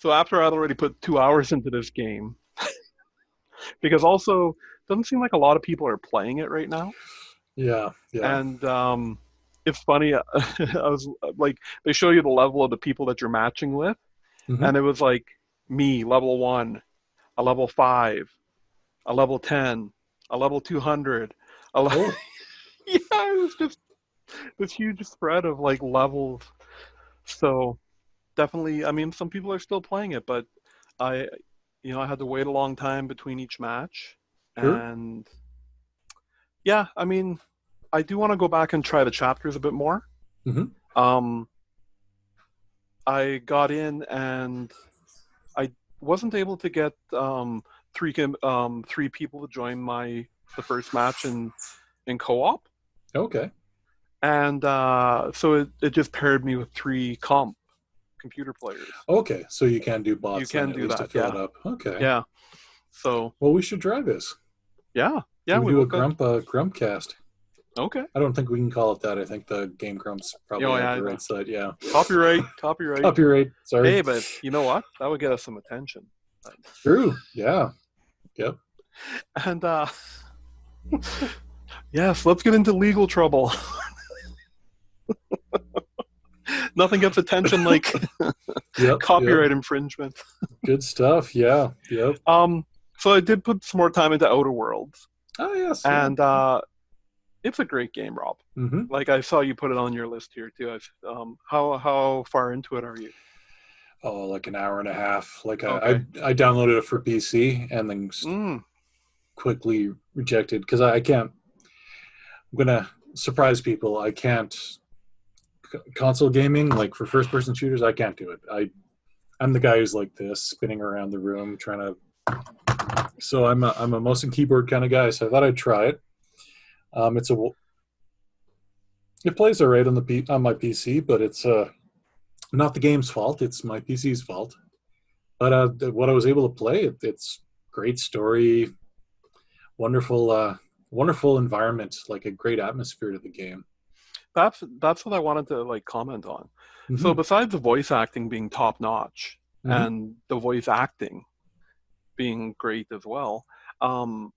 S1: So after I'd already put 2 hours into this game, because also doesn't seem like a lot of people are playing it right now.
S2: Yeah, yeah.
S1: And it's funny. I was like, they show you the level of the people that you're matching with,
S2: Hmm.
S1: and it was like me, level 1, a level 5, a level 10, a level 200.
S2: Oh,
S1: Yeah, it was just this huge spread of like levels. So definitely, I mean, some people are still playing it, but I, I had to wait a long time between each match,
S2: sure.
S1: and yeah, I mean, I do want to go back and try the chapters a bit more.
S2: Hmm.
S1: Um, I got in and I wasn't able to get three people to join the first match in co-op,
S2: Okay.
S1: and so it just paired me with three computer players.
S2: Okay. So you can do
S1: You
S2: bots then,
S1: can
S2: at
S1: do
S2: least to
S1: that,
S2: fill it
S1: yeah,
S2: up. Okay.
S1: yeah. So
S2: Well, we should try this.
S1: yeah, yeah,
S2: Can we
S1: we
S2: do a
S1: look good.
S2: Grump cast?
S1: Okay.
S2: I don't think we can call it that. I think the Game Grumps probably have
S1: Yeah,
S2: the right side. Yeah.
S1: copyright, copyright.
S2: Copyright. Sorry.
S1: Hey, but you know what? That would get us some attention.
S2: True. Yeah. Yep.
S1: And yes, let's get into legal trouble. Nothing gets attention like
S2: Yep. Yep.
S1: copyright infringement.
S2: Good stuff. Yeah. Yep.
S1: So I did put some more time into Outer Worlds,
S2: Oh yes. Yeah.
S1: and it's a great game, Rob.
S2: Mm-hmm.
S1: Like I saw you put it on your list here too. How far into it are you?
S2: Oh, like an hour and a half. Like
S1: Okay.
S2: I downloaded it for PC and then
S1: Mm,
S2: quickly rejected because I can't. I'm gonna surprise people. I can't console gaming like for first person shooters. I can't do it. I'm the guy who's like this, spinning around the room trying to. So I'm a mouse and keyboard kind of guy. So I thought I'd try it. It plays alright on on my PC, but it's not the game's fault. It's my PC's fault. But what I was able to play, it's great story, wonderful, wonderful environment, like a great atmosphere to the game.
S1: that's what I wanted to like comment on. So
S2: Hmm.
S1: besides the voice acting being top notch
S2: Hmm.
S1: and the voice acting being great as well, um,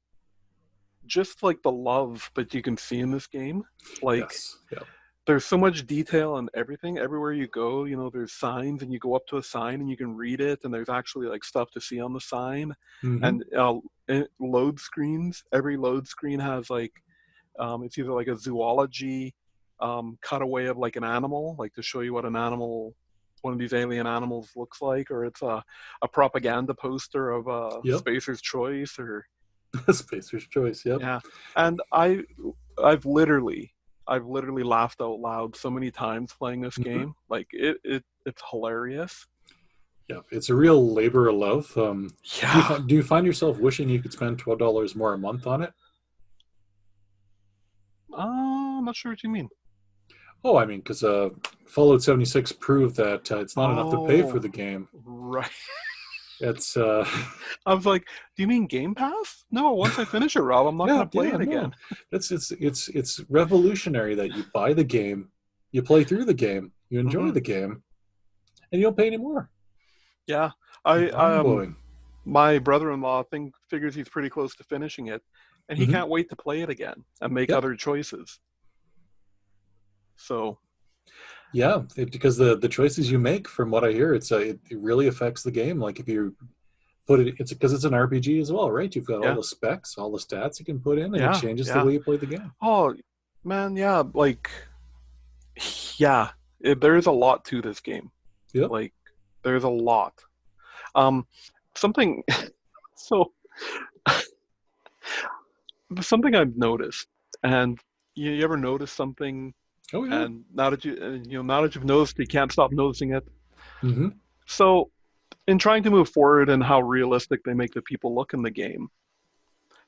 S1: just like the love that you can see in this game, like
S2: Yes. Yeah.
S1: there's so much detail and everything. Everywhere you go, there's signs, and you go up to a sign and you can read it, and there's actually like stuff to see on the sign,
S2: Hmm.
S1: and load screens. Every load screen has like it's either like a zoology cutaway of like an animal, like to show you what one of these alien animals looks like, or it's a propaganda poster of
S2: Yep.
S1: Spacer's Choice, or
S2: Spacer's Choice. Yep.
S1: yeah. And I've literally laughed out loud so many times playing this
S2: Hmm.
S1: game. Like it's hilarious.
S2: Yeah. It's a real labor of love.
S1: Yeah.
S2: Do you find yourself wishing you could spend $12 more a month on it?
S1: I'm not sure what you mean.
S2: Oh, I mean, because Fallout 76 proved that it's not enough to pay for
S1: Oh,
S2: the game.
S1: right.
S2: It's
S1: I was like, do you mean Game Pass? No, once I finish it, Rob, I'm not
S2: yeah,
S1: gonna play
S2: yeah,
S1: it again.
S2: no. It's revolutionary that you buy the game, you play through the game, you enjoy
S1: Hmm.
S2: the game, and you don't pay anymore.
S1: Yeah. I
S2: Mind blowing.
S1: My brother-in-law figures he's pretty close to finishing it, and he
S2: Hmm.
S1: can't wait to play it again and make
S2: Yep.
S1: other choices. So
S2: Yeah, because the choices you make, from what I hear, it really affects the game. Like if you put it, it's because it's an RPG as well, right? You've got all
S1: yeah,
S2: the specs, all the stats you can put in, and it
S1: yeah,
S2: changes the
S1: yeah.
S2: way you play the game.
S1: Oh man, yeah, like yeah, there's a lot to this game.
S2: Yep.
S1: Like there's a lot. Um, something so something I've noticed, and you ever notice something,
S2: Oh yeah.
S1: and now that you've noticed, you can't stop noticing it.
S2: Hmm.
S1: So in trying to move forward and how realistic they make the people look in the game,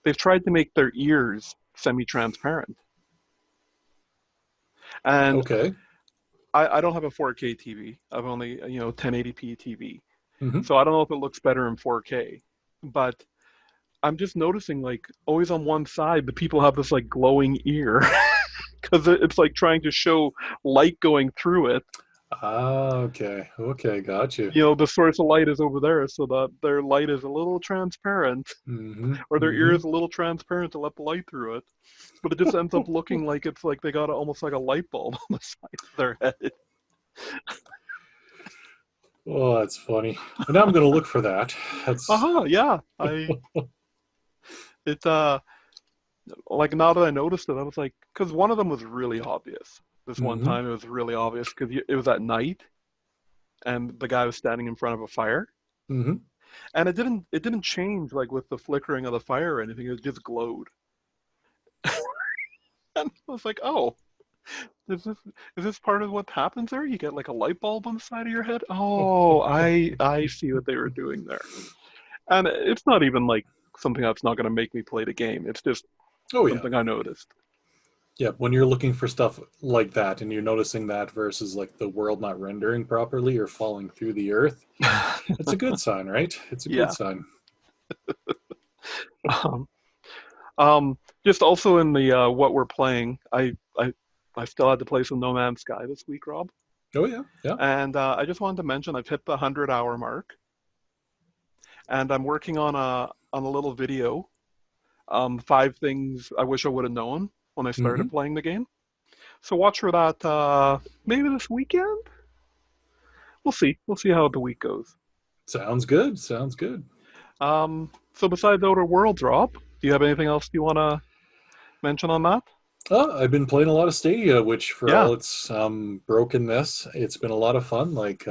S1: they've tried to make their ears semi-transparent. And
S2: Okay.
S1: I don't have a 4K TV. I've only 1080p TV,
S2: Hmm.
S1: so I don't know if it looks better in 4K. But I'm just noticing like always on one side the people have this like glowing ear because it's like trying to show light going through it.
S2: Ah, okay. Okay, got you.
S1: You know, the source of light is over there, so that their light is a little transparent,
S2: Mm-hmm.
S1: or their ear
S2: Mm-hmm.
S1: is a little transparent to let the light through it. But it just ends up looking like it's like they got almost like a light bulb on the side of their head.
S2: Oh, that's funny. Well, now I'm gonna look for that. That's
S1: Yeah. It like now that I noticed it, I was like, because one of them was really obvious. This one
S2: mm-hmm.
S1: time it was really obvious because it was at night and the guy was standing in front of a fire,
S2: Mm-hmm.
S1: and it didn't change like with the flickering of the fire or anything. It just glowed, and I was like, oh, is this is this part of what happens there? You get like a light bulb on the side of your head. Oh, I see what they were doing there, and it's not even like something that's not going to make me play the game. It's just
S2: Oh yeah.
S1: something I noticed.
S2: Yeah, when you're looking for stuff like that and you're noticing that versus like the world not rendering properly or falling through the earth, it's a good sign, right? It's a good
S1: Yeah.
S2: sign.
S1: Um, just also in the what we're playing, I still had to play some No Man's Sky this week, Rob,
S2: Oh yeah, yeah.
S1: and I just wanted to mention I've hit the 100-hour mark, and I'm working on a little video, 5 things I wish I would have known when I
S2: Mm-hmm.
S1: started playing the game. So watch for that maybe this weekend. We'll see. We'll see how the week goes.
S2: Sounds good. Sounds good.
S1: So besides Outer Worlds, Rob, do you have anything else you want to mention on that?
S2: I've been playing a lot of Stadia, which for
S1: Yeah.
S2: all its brokenness, it's been a lot of fun. Like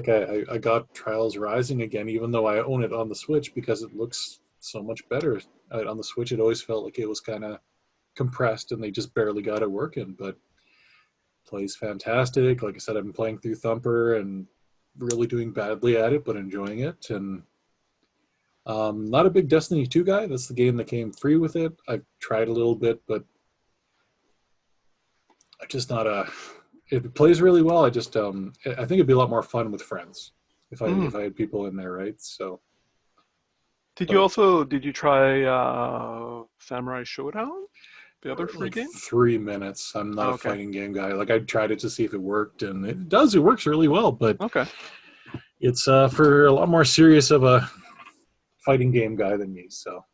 S2: I got Trials Rising again, even though I own it on the Switch because it looks so much better. On the Switch, it always felt like it was kind of compressed and they just barely got it working, but plays fantastic. Like I said, I've been playing through Thumper and really doing badly at it, but enjoying it. And not a big Destiny 2 guy. That's the game that came free with it. I've tried a little bit, but I'm just not a. It plays really well. I think it'd be a lot more fun with friends
S1: Mm.
S2: if I had people in there, right? So, but
S1: Did you try Samurai Showdown, the other free
S2: like
S1: game?
S2: 3 minutes. I'm not
S1: Oh,
S2: a
S1: okay.
S2: fighting game guy. Like I tried it to see if it worked, and it does. It works really well, but
S1: Okay.
S2: it's for a lot more serious of a fighting game guy than me. So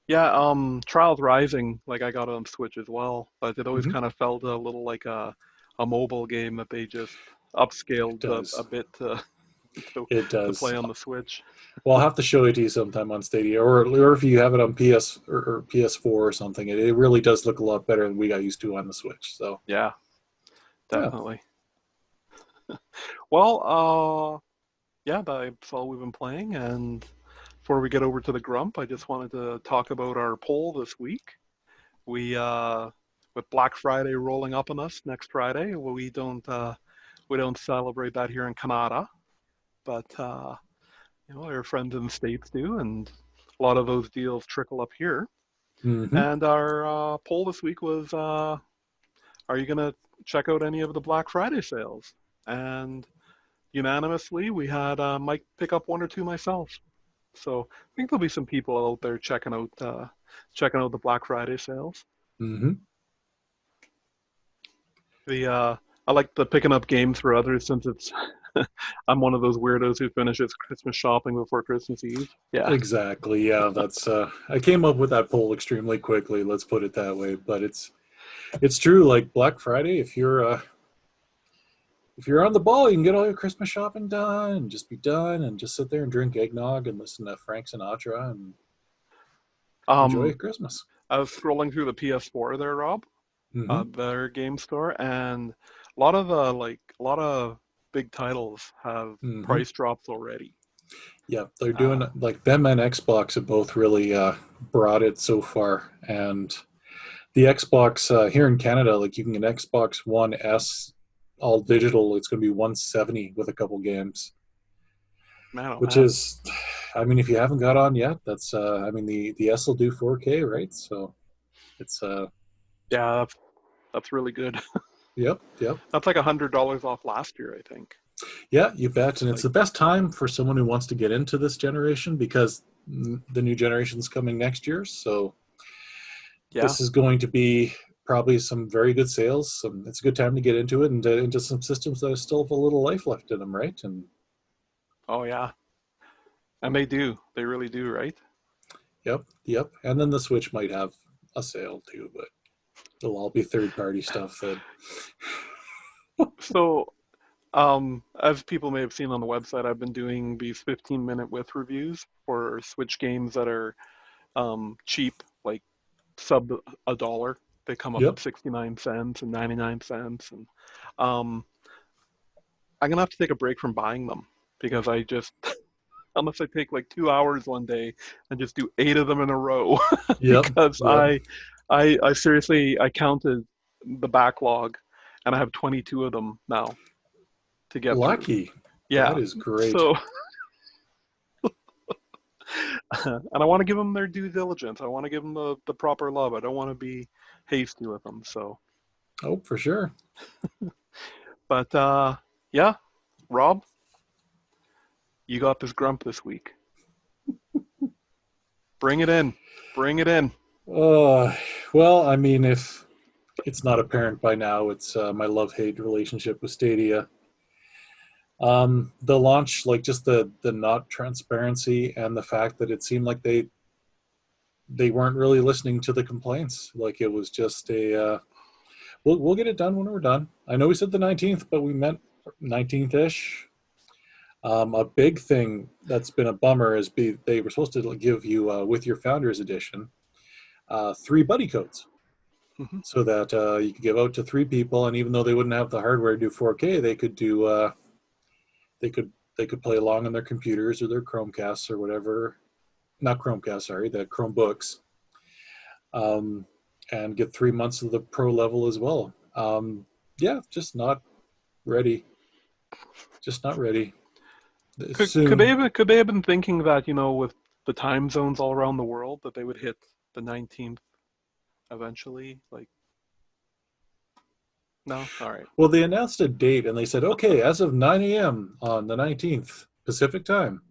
S1: Yeah, Trials Rising, like I got it on Switch as well, but it always
S2: mhm,
S1: kind of felt a little like a mobile game that they just
S2: it
S1: upscaled a
S2: does.
S1: bit to
S2: It
S1: to
S2: does.
S1: play on the Switch.
S2: Well, I'll have to show it to you sometime on Stadia, or if you have it on PS or PS4 or something. It really does look a lot better than we got used to on the Switch. So
S1: Yeah,
S2: yeah.
S1: definitely. Well, yeah, that's all we've been playing. And before we get over to the grump, I just wanted to talk about our poll this week. We with Black Friday rolling up on us next Friday, well, we don't celebrate that here in Canada, but you know, our friends in the States do, and a lot of those deals trickle up here.
S2: Hmm.
S1: And our poll this week was, are you gonna check out any of the Black Friday sales? And unanimously, we had Mike pick up one or two myself. So I think there'll be some people out there checking out the Black Friday sales.
S2: Hmm.
S1: The I like the picking up games for others since it's I'm one of those weirdos who finishes Christmas shopping before Christmas Eve. Yeah.
S2: Exactly. Yeah, that's. I came up with that poll extremely quickly. Let's put it that way. But it's true. Like Black Friday, if you're on the ball, you can get all your Christmas shopping done and just be done and just sit there and drink eggnog and listen to Frank Sinatra and enjoy
S1: Um,
S2: Christmas.
S1: I was scrolling through the PS4 there, Rob,
S2: Hmm.
S1: their game store, and a lot of big titles have
S2: Hmm.
S1: price drops already.
S2: Yeah, they're doing
S1: Uh,
S2: like them and Xbox have both really brought it so far. And the Xbox here in Canada, like you can get Xbox One S all digital. It's going to be 170 with a couple games,
S1: Man, oh
S2: which
S1: man.
S2: is, I mean, if you haven't got on yet, that's, I mean, the S will do 4K, right? So it's,
S1: Yeah, that's really good.
S2: yep, yep.
S1: That's like $100 off last year, I think.
S2: Yeah, you bet. And it's
S1: Like,
S2: the best time for someone who wants to get into this generation because the new generation's coming next year. So
S1: yeah,
S2: this is going to be probably some very good sales. It's a good time to get into it and into some systems that still have a little life left in them, right? And
S1: Oh yeah, and they do. They really do, right?
S2: yep. And then the Switch might have a sale too, but it'll all be third-party stuff that.
S1: So, as people may have seen on the website, I've been doing these 15-minute with reviews for Switch games that are cheap, like sub a dollar. They come up
S2: Yep.
S1: at 69 cents and 99 cents, and um, I'm gonna have to take a break from buying them because I just unless I take like 2 hours one day and just do 8 of them in a row
S2: Yep.
S1: because
S2: Yep.
S1: I seriously I counted the backlog and I have 22 of them now to get through.
S2: Lucky.
S1: Yeah.
S2: That is great.
S1: So and I want to give them their due diligence. I want to give them the proper love. I don't want to be hasty with them. So,
S2: Oh, for sure.
S1: but yeah, Rob, you got this grump this week. Bring it in. Bring it in.
S2: Uh, well, I mean, if it's not apparent by now, it's my love-hate relationship with Stadia. The launch, like just the not transparency and the fact that it seemed like they weren't really listening to the complaints. Like it was just we'll get it done when we're done. I know we said the 19th, but we meant 19th-ish. A big thing that's been a bummer is they were supposed to give you with your Founders Edition 3 buddy codes,
S1: Mm-hmm.
S2: so that you could give out to 3 people, and even though they wouldn't have the hardware to do 4K, they could do they could play along on their computers or their Chromecasts or whatever. Not Chromecast, sorry, the Chromebooks, and get 3 months of the pro level as well. Yeah, just not ready. Just not ready. Soon.
S1: Could they have been thinking that, with the time zones all around the world, that they would hit the 19th eventually? Like, no? All right.
S2: Well, they announced a date and they said, okay, as of 9 a.m. on the 19th Pacific time,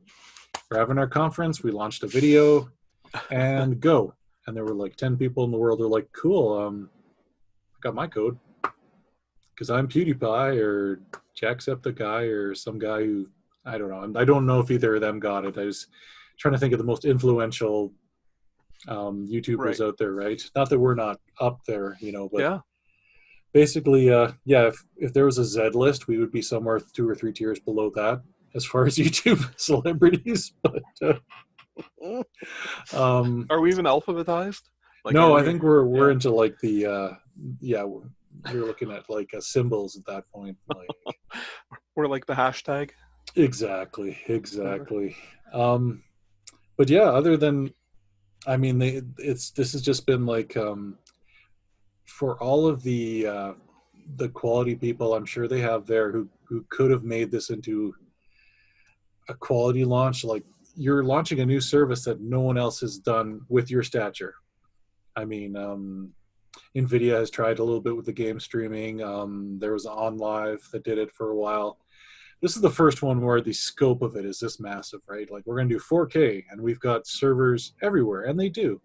S2: we're having our conference. We launched a video and go. And there were like 10 people in the world who were like, cool, I got my code. Because I'm PewDiePie or Jacksepticeye or some guy who, I don't know. I don't know if either of them got it. I was trying to think of the most influential YouTubers
S1: Right.
S2: out there, right? Not that we're not up there, but
S1: Yeah.
S2: basically, yeah, if there was a Z list, we would be somewhere 2 or 3 tiers below that as far as YouTube celebrities. But
S1: Are we even alphabetized? Like,
S2: no, I think we're
S1: yeah.
S2: into like the yeah, we're looking at like symbols at that point. Like
S1: We're like the hashtag.
S2: exactly. But yeah, other than I mean, this has just been like for all of the quality people I'm sure they have there who could have made this into a quality launch. Like you're launching a new service that no one else has done with your stature. I mean, NVIDIA has tried a little bit with the game streaming. There was OnLive that did it for a while. This is the first one where the scope of it is this massive, right? Like we're going to do 4K and we've got servers everywhere, and they do.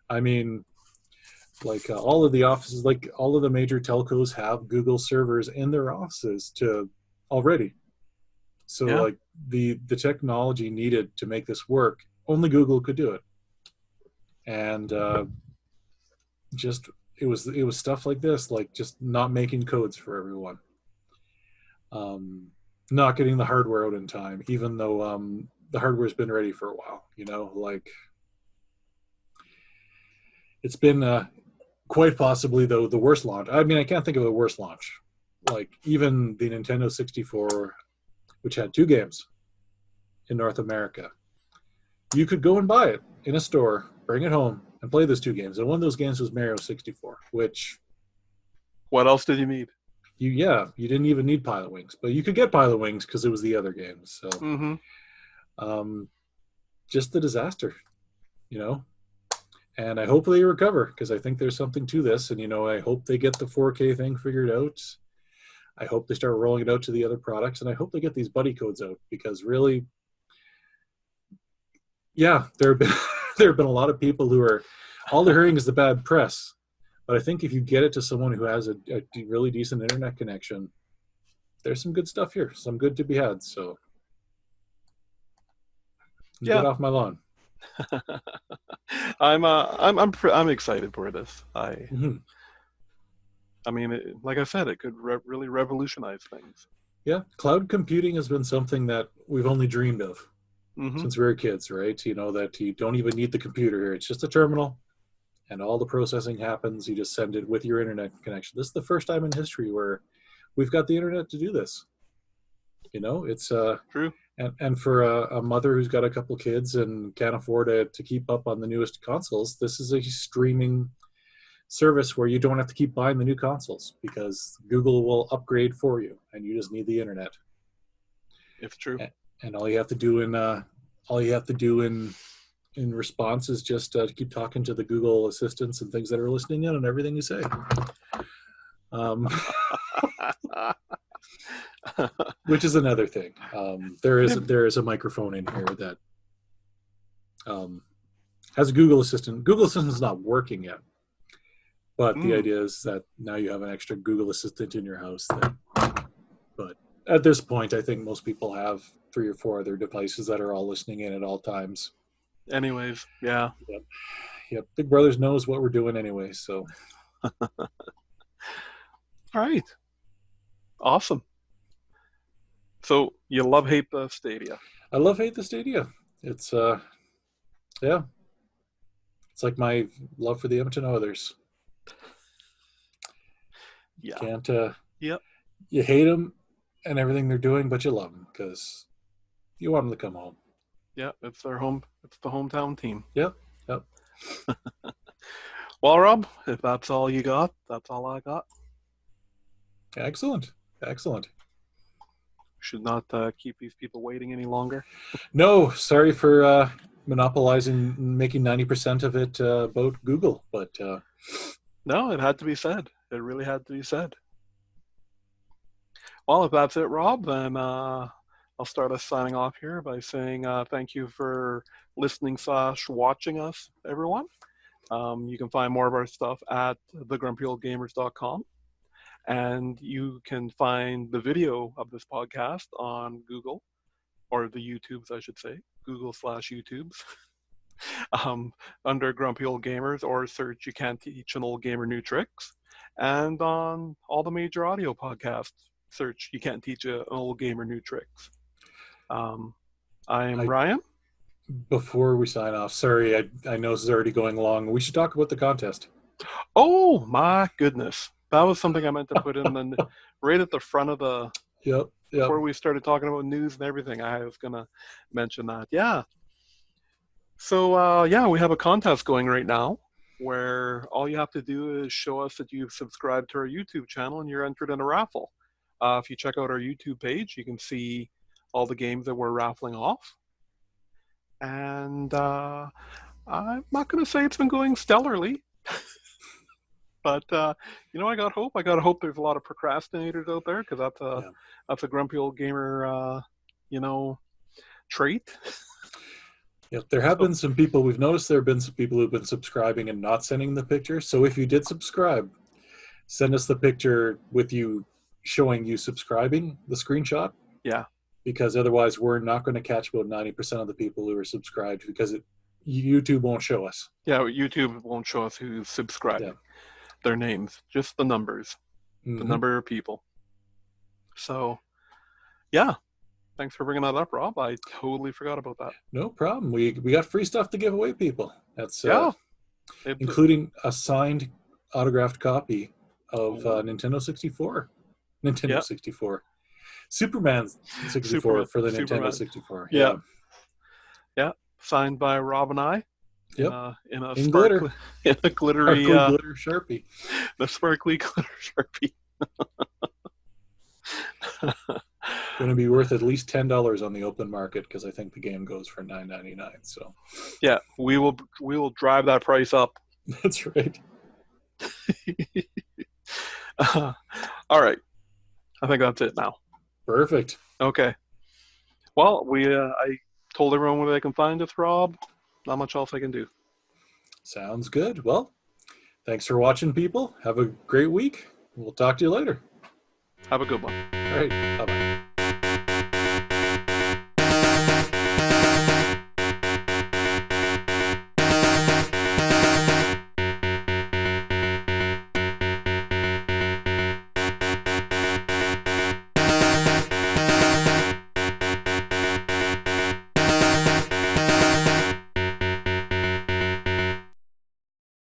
S2: I mean, like all of the offices, like all of the major telcos have Google servers in their offices already. So
S1: Yeah.
S2: like the technology needed to make this work, only Google could do it. And just it was stuff like this, like just not making codes for everyone. Not getting the hardware out in time, even though the hardware's been ready for a while, like it's been quite possibly though the worst launch. I mean, I can't think of a worse launch. Like even the Nintendo 64, which had 2 games in North America, you could go and buy it in a store, bring it home, and play those 2 games. And one of those games was Mario 64, which
S1: What else did you need?
S2: you didn't even need Pilot Wings, but you could get Pilot Wings because it was the other games. So just the disaster, and I hope they recover because I think there's something to this, and I hope they get the 4K thing figured out. I hope they start rolling it out to the other products, and I hope they get these buddy codes out because really, yeah, there have been a lot of people who are all they're hearing is the bad press, But I think if you get it to someone who has a really decent internet connection, there's some good stuff here, some good to be had. So get off my lawn.
S1: I'm excited for this.
S2: Mm-hmm.
S1: I mean, like I said, it could really revolutionize things.
S2: Yeah, cloud computing has been something that we've only dreamed of since we were kids, right? You know, that you don't even need the computer here. It's just a terminal, and all the processing happens. You just send it with your internet connection. This is the first time in history where we've got the internet to do this. You know, it's
S1: true.
S2: And for a mother who's got a couple kids and can't afford to keep up on the newest consoles, this is a streaming service where you don't have to keep buying the new consoles because Google will upgrade for you, and you just need the internet.
S1: It's true.
S2: And all you have to do in response is just to keep talking to the Google assistants and things that are listening in on everything you say. Which is another thing. There is a microphone in here that has a Google Assistant. Google Assistant is not working yet, but the idea is that now you have an extra Google Assistant in your house. But at this point, I think most people have 3 or 4 other devices that are all listening in at all times.
S1: Anyways, yeah.
S2: Yep. Big Brothers knows what we're doing anyway, so.
S1: All right. Awesome. So you hate the Stadia.
S2: I hate the Stadia. It's yeah. It's like my love for the Edmonton Oilers.
S1: Yeah.
S2: Can't
S1: yep.
S2: You hate them and everything they're doing, but you love them because you want them to come home.
S1: Yeah, it's their home. It's the hometown team.
S2: Yep.
S1: Well, Rob, if that's all you got, that's all I got.
S2: Excellent.
S1: Should not keep these people waiting any longer.
S2: No, sorry for monopolizing, making 90% of it about Google, but
S1: no, it had to be said. It really had to be said. Well, if that's it, Rob, then I'll start us signing off here by saying thank you for listening / watching us, everyone. You can find more of our stuff at thegrumpyoldgamers.com. And you can find the video of this podcast on Google, or the YouTubes, I should say, Google / YouTubes, under Grumpy Old Gamers, or search You Can't Teach an Old Gamer New Tricks. And on all the major audio podcasts, search You Can't Teach an Old Gamer New Tricks. I am Ryan.
S2: Before we sign off, sorry, I know this is already going long. We should talk about the contest.
S1: Oh, my goodness. That was something I meant to put in right at the front of the...
S2: Yep.
S1: Before we started talking about news and everything, I was going to mention that. Yeah. So, we have a contest going right now where all you have to do is show us that you've subscribed to our YouTube channel and you're entered in a raffle. If you check out our YouTube page, you can see all the games that we're raffling off. And I'm not going to say it's been going stellarly. But I got hope. I got hope there's a lot of procrastinators out there because that's a grumpy old gamer, trait.
S2: Yep, there have been some people. We've noticed there have been some people who've been subscribing and not sending the picture. So if you did subscribe, send us the picture with you showing you subscribing, the screenshot.
S1: Yeah.
S2: Because otherwise, we're not going to catch about 90% of the people who are subscribed because YouTube won't show us.
S1: Yeah, YouTube won't show us who's subscribing. Yeah. Their names, just the numbers, the number of people. So, yeah. Thanks for bringing that up, Rob. I totally forgot about that.
S2: No problem. We got free stuff to give away, people. That's including a signed, autographed copy of Nintendo 64. Nintendo 64. Superman 64 for the Nintendo 64.
S1: Yeah. Signed by Rob and I.
S2: Yep.
S1: In a
S2: glitter.
S1: In a glittery
S2: glitter Sharpie.
S1: The sparkly glitter Sharpie.
S2: Going to be worth at least $10 on the open market because I think the game goes for $9.99. So.
S1: Yeah, we will drive that price up.
S2: That's right.
S1: All right. I think that's it now.
S2: Perfect.
S1: Okay. Well, I told everyone where they can find us, Rob. Not much else I can do.
S2: Sounds good. Well, Thanks for watching, people. Have a great week. We'll talk to you later.
S1: Have a good one.
S2: All right. Bye-bye.